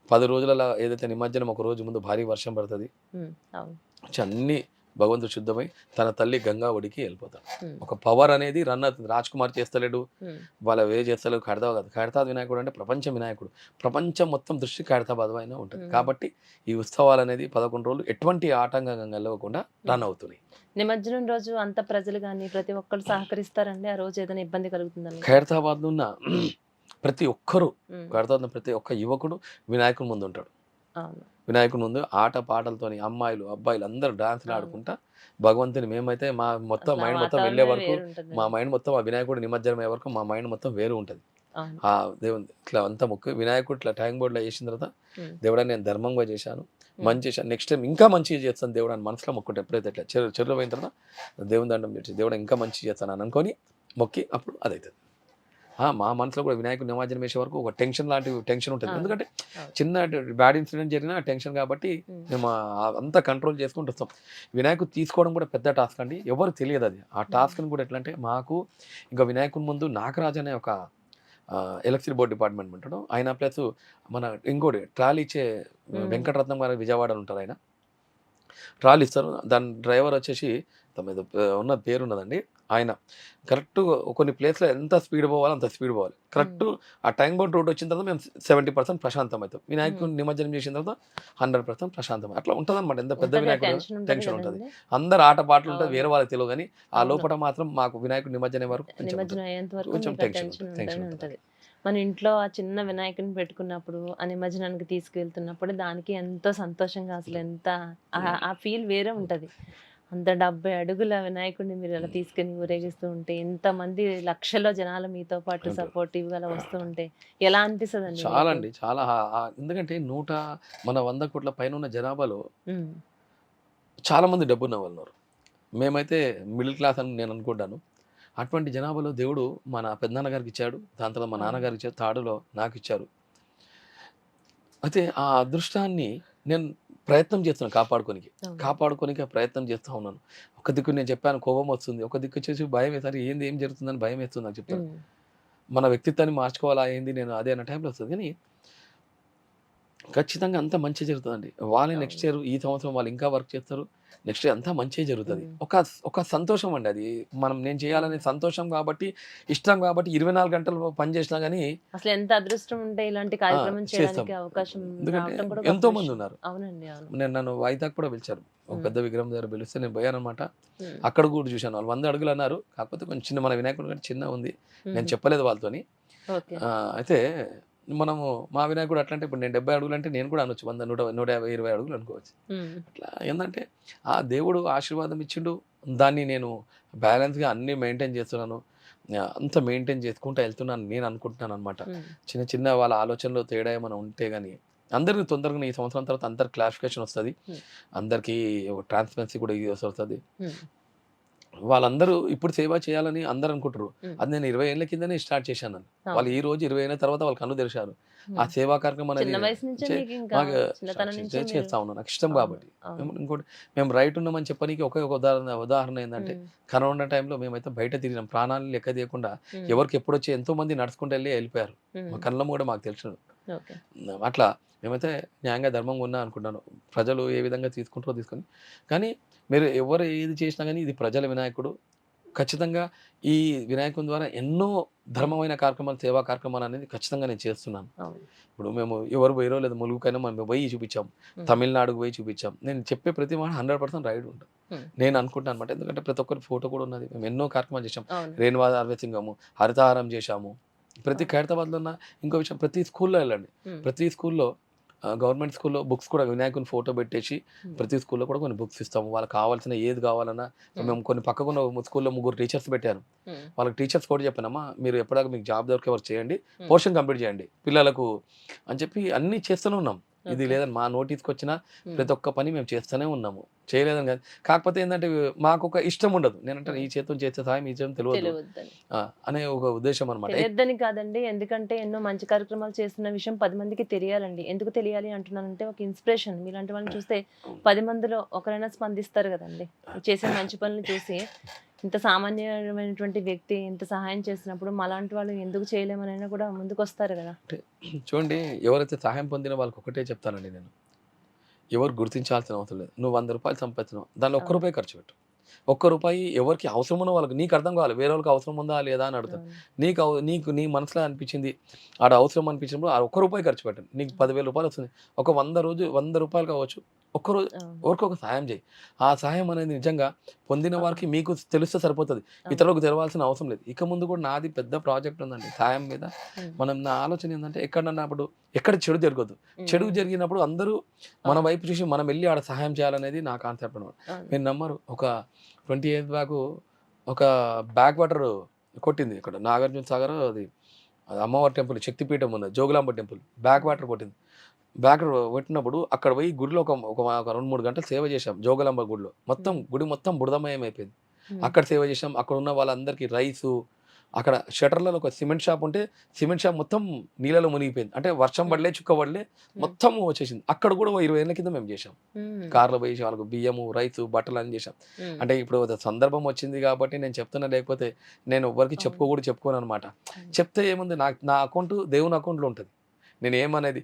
10 రోజులలో ఏదైతే నిమజ్జనం ఒక రోజు ముందు భారీ వర్షం పడతది. హ్మ్. అవును. అన్నీ భగవంతుడు శుద్ధమై తన తల్లి గంగా ఒడికి వెళ్ళిపోతాడు. హ్మ్. ఒక పవర్ అనేది రన్ అవుతుంది. రాజ్ కుమార్ చేస్తలేడు. హ్మ్. వాళ్ళ చేస్తలేవు. ఖైరతాబాద్ కాదు. ఖైరతాబాద్ వినాయకుడు అంటే ప్రపంచ వినాయకుడు. ప్రపంచం మొత్తం దృష్టి ఖైరతాబాద్ పైన ఉంటుంది. హ్మ్. కాబట్టి ఈ ఉత్సవాలనేది 11 రోజులు ఎటువంటి ఆటంకంగా కలగకుండా హ్మ్. రన్ అవుతున్నాయి. నిమజ్జనం రోజు అంత ప్రజలు గాని, ప్రతి ఒక్కళ్ళు సహకరిస్తారండి? ఆ రోజు ఏదైనా ఇబ్బంది కలుగుతుందా మీకు? ఖైరతాబాద్‌లో ఉన్న ప్రతి ఒక్కరు హ్మ్. ఖైరతాబాద్‌లో ప్రతి ఒక్క యువకుడు వినాయకుడి ముందు ఉంటాడు. అవును. వినాయకుడి ముందు ఆట పాటలతోని అమ్మాయిలు, అబ్బాయిలు అందరూ డాన్స్‌లు అవును. ఆడుకుంటా భగవంతుని మేమైతే మా మొత్తం అసలు ఆ మైండ్ మొత్తం వెళ్ళే వాతావరణమే వరకు వేరుంటుందండి. మా మైండ్ మొత్తం ఆ వినాయకుడు నిమజ్జనం అయ్యే వరకు మా మైండ్ మొత్తం వేరు ఉంటది. అవును. ఆ దేవుని ఇట్లా అంతా మొక్కు వినాయకుడు ఇట్లా ట్యాంక్ బోర్డ్లో వేసిన తర్వాత ఉమ్, దేవుడా నేను ధర్మంగా చేశాను, ఉమ్, మంచి చేశాను, నెక్స్ట్ టైం ఇంకా మంచిగా చేస్తాను దేవుడు అని మనసులో మొక్కుంటే ఎప్పుడైతే ఇట్లా చెరువు పోయిన తర్వాత దేవుని దండం చేసి దేవుడు ఇంకా మంచి చేస్తాను అని అనుకొని మొక్కి అప్పుడు అదవుతుంది. మా మనసులో కూడా వినాయకుడు నిమజ్జనం వేసే వరకు ఒక టెన్షన్ లాంటి టెన్షన్ ఉంటుంది. అవును. ఎందుకంటే అవును. చిన్న బ్యాడ్ ఇన్సిడెంట్ జరిగినా టెన్షన్ కాబట్టి ఉమ్, మేము అంతా కంట్రోల్ చేసుకుంటూ వస్తాం. వినాయకుడు తీసుకోవడం కూడా పెద్ద టాస్క్ అండి. ఎవరు తెలియదు అది. ఆ టాస్క్ని కూడా ఎట్లా అంటే మాకు ఇంకా వినాయకుడి ముందు నాగరాజు అనే ఒక ఎలక్ట్రిసిటీ బోర్డ్ డిపార్ట్మెంట్ ఉంటాడు ఆయన, ప్లస్ మన ఇంకోటి ట్రాలీ ఇచ్చే ఉమ్, వెంకటరత్నం గారు విజయవాడలో ఉంటారు ఆయన. ట్రాలీ ఇస్తారు. దాని డ్రైవర్ వచ్చేసి తమ మీద ఉన్న పేరు ఉన్నదండి ఆయన. కరెక్ట్ కొన్ని ప్లేస్లో ఎంత స్పీడ్ పోవాలో అంత స్పీడ్ పోవాలి. కరెక్ట్ ఆ టైం బోర్డ్ రోడ్ వచ్చిన తర్వాత మేము 70% ప్రశాంతం అవుతాం. వినాయకుడిని ఉమ్. నిమజ్జనం చేసిన తర్వాత 100% ప్రశాంతం అట్లా ఉంటుంది అనమాట. ఎంత పెద్ద ఉంటది, ఆ వినాయకుడు టెన్షన్ ఉంటది టెన్షన్ ఉంటుంది. కదండి. అందరు ఆట పాటలు ఉంటుంది, అవును. వేరే వాళ్ళకి తెలియదు కానీ ఆ అవును. లోపల మాత్రం మాకు వినాయకుడు నిమజ్జనం వరకు కొంచెం ఉంటుంది. నిమజ్జనం అయ్యేంత వరకు కొంచెం మీకు ఆ టెన్షన్ టెన్షన్ ఉంటుంది, టెన్షన్ ఉంటూనే ఉంటుంది. ఉంటది. మన ఇంట్లో ఆ చిన్న వినాయకుడిని పెట్టుకున్నప్పుడు, ఆ నిమజ్జనానికి తీసుకెళ్తున్నప్పుడు దానికి ఎంతో సంతోషంగా అసలు ఎంత ఆ ఫీల్ వేరే ఉంటది. అంత 70 అడుగుల వినాయకుడిని మీరు అలా తీసుకొని ఊరేగిస్తూ ఉంటే, ఎంతమంది లక్షల్లో జనాలు మీతో పాటు ఉంటుంది. సపోర్టివ్‌గా అలా వస్తూ ఉంటే ఎలా అనిపిస్తదండి చాలా మీకు? అండి. చాలా ఎందుకంటే 100,00,00,000 పైన ఉన్న జనాభాలో హ్మ్. చాలామంది డబ్బున్న వాళ్ళున్నారు. మేమైతే మిడిల్ క్లాస్ అని నేను అనుకుంటాను. అటువంటి జనాభాలో దేవుడు మన పెద్దనాన్న గారికిచ్చాడు. దాని తర్వాత మా అవును. నాన్నగారికిచ్చారు. థర్డ్‌లో నాకిచ్చారు. అయితే ఆ అదృష్టాన్ని నేను ప్రయత్నం చేస్తున్నాను కాపాడుకోనికి. అవును. కాపాడుకోనికి ప్రయత్నం చేస్తా ఉన్నాను. ఒక దిక్కు నేను చెప్పాను కోపం వస్తుంది. ఒక దిక్కు వచ్చేసి భయమేసి అరే ఏంది ఏం జరుగుతుందని భయమేస్తుంది నాకు చెప్తాను. హ్మ్. మన వ్యక్తిత్వాన్ని మార్చుకోవాలా ఏంది నేను అదే అన్న టైంలో వస్తది. కానీ ఖచ్చితంగా అంతా మంచే జరుగుతదండి. వాళ్ళే నెక్స్ట్ అవును. ఇయర్ ఈ సంవత్సరం వాళ్ళు ఇంకా వర్క్ చేస్తారు. నెక్స్ట్ ఇయర్ అంతా మంచే జరుగుతది. హ్మ్. ఒక సంతోషం అండి అది. నేను చేయాలనే అవును. సంతోషం కాబట్టి, ఇష్టం కాబట్టి 24 గంటలు పని చేసినా గాని అసలు ఎంత అదృష్టం ఉంటే ఇలాంటి ఆ! కార్యక్రమం చేస్తాం. చేయడానికి అవకాశం ఎందుకంటే రావటం కూడా గొప్ప విషయం. ఎంతోమందున్నారు. అవునండి. అవును. నన్ను వైజాగ్ కూడా పిలిచారు. ఒక హ్మ్. పెద్ద విగ్రహం దగ్గర పిలిస్తే నేను పోయాననమాట. హ్మ్. అక్కడ కూడా చూశాను. వాళ్ళు 100 అడుగులు అన్నారు. కాకపోతే కొంచెం చిన్న మన వినాయకుడి కంటే చిన్నగుంది. నేను హుహు. చెప్పలేదు వాళ్ళతోని. ఓకే. అయితే మనము మా వినాయకుడు అట్లా అంటే ఇప్పుడు నేను 70 అడుగులు అంటే నేను కూడా అనొచ్చు. 100, 150, 20 అడుగులు అనుకోవచ్చు. హ్మ్. అట్లా ఏందంటే ఆ దేవుడు ఆశీర్వాదం ఇచ్చిండు. దాన్ని నేను బ్యాలెన్స్‌గా అన్నీ మెయింటైన్ చేస్తున్నాను. అంతా మెయింటైన్ చేసుకుంటా ఎళ్తున్నాను నేను అనుకుంటున్నాననమాట. హ్మ్. చిన్న చిన్న వాళ్ళ ఆలోచనలో తేడా ఏమైనా ఉంటే గాని అందరికి తొందరగానే ఈ సంవత్సరం తర్వాత అందరికి క్లారిఫికేషన్ వస్తది. హ్మ్. అందరికీ ట్రాన్స్‌పరెన్సీ కూడా వస్తది. హ్మ్. వాళ్ళందరూ ఇప్పుడు సేవ చేయాలని అందరూ అనుకుంటారు. హ్మ్. అది నేను 20 ఏళ్ల కిందనే స్టార్ట్ చేశాను నేను. వాళ్ళు అవును. ఈ రోజు 20 అయిన తర్వాత వాళ్ళు కన్ను తెరిచారు. ఆ హ్మ్. సేవా కార్యక్రమం అనేది చిన్న వయసు నుంచే చే మీకింకా బాగా స్టార్ట్ చిన్నతనం నుంచే చేసి మీరు చేస్తా ఉన్నాను. నాకు ఇష్టం అవును. కాబట్టి. అవును. ఇంకోటి మేము రైట్ ఉన్నామని చెప్పనీకి ఒకే ఒక ఉదాహరణ ఏందంటే హ్మ్. కరోనా టైంలో మేమైతే బయట తిరిగినాం. ప్రాణాలను లెక్క చేయకుండా హ్మ్. ఎవరికి ఎప్పుడొచ్చి ఎంతోమంది నడుచుకుంటూ వెళ్ళిపోయారు. మా హ్మ్. కళ్ళ కూడా మాకు తెలుసు. ఓకే. అట్లా మేమైతే న్యాయంగా ధర్మంగా ఉన్నా అనుకుంటాను. ప్రజలు ఏ విధంగా తీసుకుంటారో తీసుకొని. కానీ మీరు ఎవరు ఏది చేసినా గాని ఇది ప్రజల వినాయకుడు. ఖచ్చితంగా ఈ వినాయకుని ద్వారా ఎన్నో ధర్మమైన కార్యక్రమాలు, సేవా కార్యక్రమాలనేది ఖచ్చితంగా నేను చేస్తున్నాను. అవును. ఇప్పుడు మేము ఎవరు పోయిరో లేదా ములుగుకైనా మనం పోయి చూపించాం. హ్మ్. తమిళనాడుకి పోయి చూపించాం. నేను చెప్పే ప్రతి మాట 100% రైట్ ఉంటుంది. హ్మ్. నేను అనుకుంటాను అనమాట. ఎందుకంటే ప్రతి ఒక్కరి ఫోటో కూడా ఉన్నది. మేము ఎన్నో కార్యక్రమాలు చేశాం. అవును. రేణువా హార్వెస్టింగము, హరితహారం చేశాము. ప్రతి అవును. ఖైరతాబాద్‌లో ఉన్న ఇంకో విషయం ప్రతి స్కూల్‌లో వెళ్ళండి. హ్మ్. ప్రతి స్కూల్‌లో గవర్నమెంట్ స్కూల్‌లో బుక్స్ కూడా వినాయకుని ఫోటో పెట్టేసి హ్మ్. ప్రతి స్కూల్‌లో కూడా కొన్ని బుక్స్ ఇస్తాము. వాళ్ళకి కావాల్సిన ఏది కావాలన్నా హ్మ్. మేము కొన్ని పక్కకున్న స్కూల్‌లో ముగ్గురు టీచర్స్ పెట్టాను. హ్మ్. వాళ్ళకి టీచర్స్ కూడా చెప్పానమ్మా మీరు ఎప్పటిదాకా మీకు జాబ్ దొరికే వరకు చేయండి. హ్మ్. పోర్షన్ కంప్లీట్ చేయండి పిల్లలకు అని చెప్పి అన్నీ చేస్తూనే ఉన్నాం. ఇది ఓకే. లేదని మా నోటీస్‌కొచ్చిన హ్మ్. ప్రతి ఒక్క పని మేము చేస్తూనే ఉన్నాము. చేయలేదని కాదు. కాకపోతే ఏందంటే మాకొక ఇష్టం ఉండదు. నేనంటాను హ్మ్. ఈ చేత్తోని చేస్తే సహాయం ఈ చేత్తోని తెలవదు. తెలియవద్దని. అనే ఒక ఉద్దేశ్యం అనమాట. తెలియద్దని కాదండి. ఎందుకంటే ఎన్నో మంచి కార్యక్రమాలు చేస్తున్న విషయం 10 మందికి తెలియాలండి. ఎందుకు తెలియాలి అంటున్నానంటే ఒక ఇన్‌స్పిరేషన్. మీలాంటి వాళ్ళని చూస్తే 10 మందిలో ఒకరైనా స్పందిస్తారు గదండీ! చేసే మంచి పనులు చూసి ఇంత సామాన్యమైనటువంటి వ్యక్తి ఇంత సహాయం చేసినప్పుడు మాలాంటి వాళ్ళు ఎందుకు చేయలేమనైనా కూడా ముందుకొస్తారు గదా! అంటే చూడండి ఎవరైతే సహాయం పొందిన వాళ్ళకి ఒకటే చెప్తానండి నేను. ఎవరు గుర్తించాల్సిన అవసరం లేదు. నువ్వు రూ. 100 సంపాదించినావు. దాంట్లో ఒక్క అవును. రూపాయి ఖర్చు పెట్టు. ఒక్క రూపాయి ఎవరికి అవసరం ఉన్న వాళ్ళకి నీకు అర్థం కావాలి. వేరే వాళ్ళకి అవసరం ఉందా? లేదా? అని అడుగుతాను. అవును. నీకు నీ మనసులో అనిపించింది. ఆడ అవసరం అనిపించినప్పుడు ఆ ఒక్క రూపాయి ఖర్చు పెట్టండి. నీకు రూ. హ్మ్. 10,000 వస్తుంది. ఒక 100 రూపాయలు కావచ్చు. ఒక్కరోజు అవును. ఎవరికో ఒక సహాయం చేయి. ఆ సహాయం అనేది నిజంగా పొందిన అవును. వారికి మీకు తెలిస్తే సరిపోతది. అవును. ఇతరులకు తెలవాల్సిన అవసరం లేదు. ఇక ముందు కూడా నాది పెద్ద ప్రాజెక్ట్ ఉందండి సాయం మీద. హ్మ్. నా ఆలోచన ఏందంటే ఎక్కడన్నా అప్పుడు ఎక్కడ చెడు జరగొద్దు. హ్మ్. చెడు హ్మ్. జరిగినప్పుడు అందరూ మన అవును. వైపు చూసి మనం వెళ్లి ఆడ సహాయం చేయాలనేది నా కాన్సెప్ట్ అన్నమాట. అవును. మీరు నమ్మరు. ఒక 20 ఇయర్స్ బ్యాకు ఒక బ్యాక్ వాటర్ కొట్టింది ఇక్కడ నాగార్జున సాగర్ అది అది అమ్మవారి టెంపుల్, శక్తిపీఠం ఉన్నది, జోగులాంబ టెంపుల్, బ్యాక్ వాటర్ కొట్టింది. బ్యాక్ కొట్టినప్పుడు అక్కడ పోయి గుడిలో ఒక ఒక ఒక 2, 3 గంటలు సేవ చేశాం జోగులాంబ గుడిలో. మొత్తం గుడి మొత్తం బురదమయం అయిపోయింది. అక్కడ సేవ చేశాం. అక్కడ ఉన్న వాళ్ళందరికీ రైసు, అక్కడ షటర్లలో ఒక సిమెంట్ షాప్ ఉంటే సిమెంట్ షాప్ మొత్తం నీళ్ళలో మునిగిపోయింది. అంటే వర్షం పడలే, చుక్క పడలే, మొత్తం వచ్చేసింది. అక్కడ కూడా 20 ఏళ్ల కింద మేము చేశాం. కార్లో పోయి వాళ్ళకు బియ్యము, రైసు, బట్టలు అని చేశాం. అంటే ఇప్పుడు ఒక సందర్భం వచ్చింది కాబట్టి నేను చెప్తున్నా, లేకపోతే నేను ఎవరికి చెప్పుకోను అనమాట. చెప్తే ఏముంది, నా అకౌంట్ దేవుని అకౌంట్లో ఉంటుంది. నేను ఏమనేది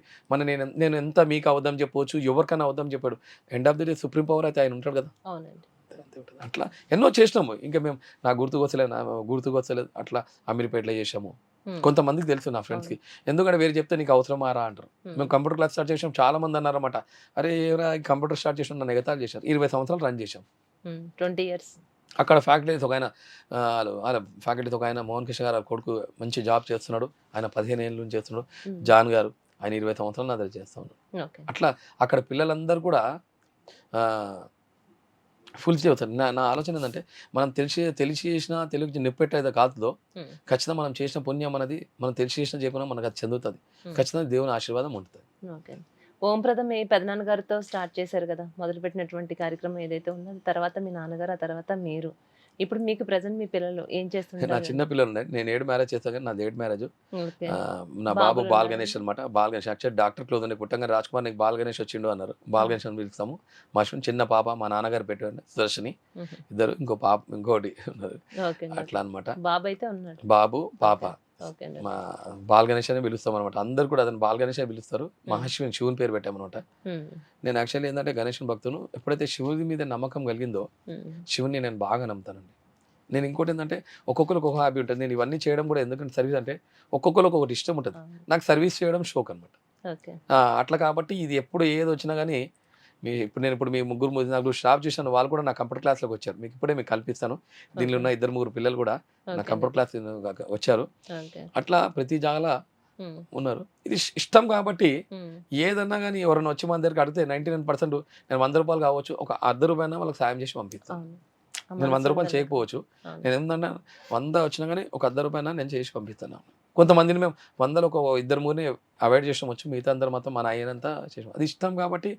నేను ఎంత మీకు అబద్ధం చెప్పవచ్చు, ఎవరికైనా అబద్ధం చెప్పాడు. End of the day supreme power అయితే ఆయన ఉంటాడు కదా. అవునండి. అట్లా ఎన్నో చేసినాము. ఇంకా మేము గుర్తుకొచ్చలేదు అట్లా అమీర్పేటలో చేసాము. కొంతమందికి తెలుసు నా ఫ్రెండ్స్కి. ఎందుకంటే వేరే చెప్తే నీకు అవసరమా రా అంటారు. మేము కంప్యూటర్ క్లాస్ స్టార్ట్ చేసాం, చాలా మంది అన్నారన్నమాట, అరే ఎవరా కంప్యూటర్ స్టార్ట్ చేసాం, నన్ను ఎగతాళి చేశారు. 20 సంవత్సరాలు రన్ చేసాం. 20 ఇయర్స్ అక్కడ ఫ్యాకల్టీస్ ఒక ఆయన, ఫ్యాకల్టీస్ ఒక ఆయన మోహన్ కిషోర్ గారు కొడుకు మంచి జాబ్ చేస్తున్నాడు. ఆయన 15 ఏళ్ళ నుంచి చేస్తున్నాడు. జాన్ గారు ఆయన 20 సంవత్సరాలు నా దగ్గర చేస్తా ఉన్నాడు. అట్లా అక్కడ పిల్లలందరూ కూడా ఫుల్ చేస్తారు. నా ఆలోచన ఏంటంటే, మనం తెలిసి చేసినా తెలిసి నిప్పెట్టేది కాదుదో, ఖచ్చితంగా మనం చేసిన పుణ్యం అనేది మనం తెలిసి చేసిన చేయకుండా మనకు అది చెందుతుంది. ఖచ్చితంగా దేవుని ఆశీర్వాదం ఉంటుంది. ఓకే. ఓం ప్రథమ్ మీ పెదనాన్నగారితో స్టార్ట్ చేశారు కదా, మొదలుపెట్టినటువంటి కార్యక్రమం ఏదైతే ఉందో, తర్వాత మీ నాన్నగారు, ఆ తర్వాత మీరు. ఇప్పుడు మీకు ప్రెజెంట్ మీ పిల్లలు ఏం నా చేస్తున్నారు? చిన్న పిల్లలు ఉన్నాయి. నేను 7 మ్యారేజ్ చేస్తాను కానీ నాది 8 మ్యారేజ్. ఓకే. నా బాబు బాల్ గణేష్ అనమాట. Ball Ganesh actual doctor close ఉండే పుట్టంగా రాజ్ కుమార్ నీకు బాల్ గణేష్ వచ్చిండు అన్నారు. బాల్ గణేష్ అని పిలుస్తాము. మా చిన్న పాప మా నాన్నగారు పెట్టారు సుదర్శిని, ఇద్దరు. ఇంకోటి ఉన్నారు. అట్లా అనమాట. బాబు అయితే ఉన్నాడు. బాబు పాప. ఓకే. మా బాల్ గణేష్ అని పిలుస్తాం అనమాట. అందరు కూడా అతను బాల్ గణేష్ అని పిలుస్తారు. మహాశివుని, శివుని పేరు పెట్టామన్నమాట. నేను యాక్చువల్లీ ఏంటంటే గణేషుని భక్తును. ఎప్పుడైతే శివుని మీద నమ్మకం కలిగిందో, శివుని నేను బాగా నమ్ముతానండి. నేను ఇంకోటి ఏంటంటే, ఒక్కొక్కరికి ఒక హాబీ ఉంటుంది. నేను ఇవన్నీ చేయడం కూడా ఎందుకంటే సర్వీస్ అంటే ఒక్కొక్కరికి ఒకటి ఇష్టం ఉంటుంది. నాకు సర్వీస్ చేయడం షోక్ అనమాట. అట్లా కాబట్టి ఇది ఎప్పుడు ఏది వచ్చినా కానీ ఇప్పుడు మీ ముగ్గురు స్టాఫ్ చూసాను, వాళ్ళు కూడా నా కంప్యూటర్ క్లాస్లోకి వచ్చారు. మీకు కల్పిస్తాను. దీనిలో ఉన్న 2-3 పిల్లలు కూడా నా కంప్యూటర్ క్లాస్ వచ్చారు. అట్లా ప్రతి జాగా ఉన్నారు. ఇది ఇష్టం కాబట్టి ఏదన్నా కానీ ఎవరైనా వచ్చి మన దగ్గరికి అడిగితే 99% నేను 100 రూపాయలు కావచ్చు, ఒక ₹1 వాళ్ళకి సాయం చేసి పంపిస్తాను. నేను 100 రూపాయలు చేయకపోవచ్చు. నేను ఏంటంటే 100 వచ్చినా కానీ ఒక ₹1 నేను చేసి పంపిస్తాను. కొంతమందిని మేము 100లో ఒక 2-3 అవాయిడ్ చేసామొచ్చు, మిగతా అందరూ మొత్తం మన అయ్యేనంతా చేసాం. అది ఇష్టం కాబట్టి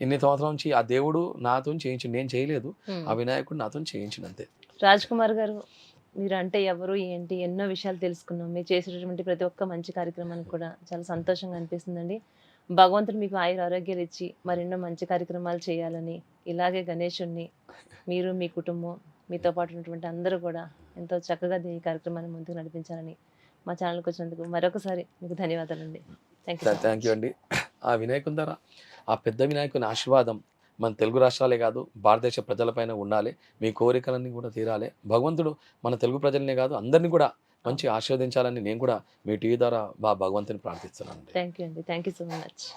ఎన్ని సంవత్సరాల నుంచి ఆ దేవుడు నాతో చేయించిండు. నేను చేయలేదు, ఆ వినాయకుడు నాతో చేయించిండు అంతే. రాజ్ కుమార్ గారు, మీరు అంటే ఎవరు ఏంటి ఎన్నో విషయాలు తెలుసుకున్నాం. మీరు చేసేటటువంటి ప్రతి ఒక్క మంచి కార్యక్రమానికి కూడా చాలా సంతోషంగా అనిపిస్తుందండి. భగవంతుడు మీకు ఆరోగ్యాలు ఇచ్చి మరెన్నో మంచి కార్యక్రమాలు చేయాలని, ఇలాగే గణేశుణ్ణి మీరు, మీ కుటుంబం, మీతో పాటు ఉన్నటువంటి అందరూ కూడా ఎంతో చక్కగా ఈ కార్యక్రమాన్ని ముందుకు నడిపించాలని మా ఛానల్కి వచ్చినందుకు మరొకసారి మీకు ధన్యవాదాలండి. థ్యాంక్ యూ అండి. ఆ వినాయకుని ద్వారా, ఆ పెద్ద వినాయకుని ఆశీర్వాదం మన తెలుగు రాష్ట్రాలే కాదు భారతదేశ ప్రజలపైన ఉండాలి. మీ కోరికలన్నీ కూడా తీరాలి. భగవంతుడు మన తెలుగు ప్రజలనే కాదు అందరినీ కూడా మంచి ఆశీర్వదించాలని నేను కూడా మీ టీవీ ద్వారా భగవంతుని ప్రార్థిస్తున్నాను. థ్యాంక్ యూ అండి. Thank you so much.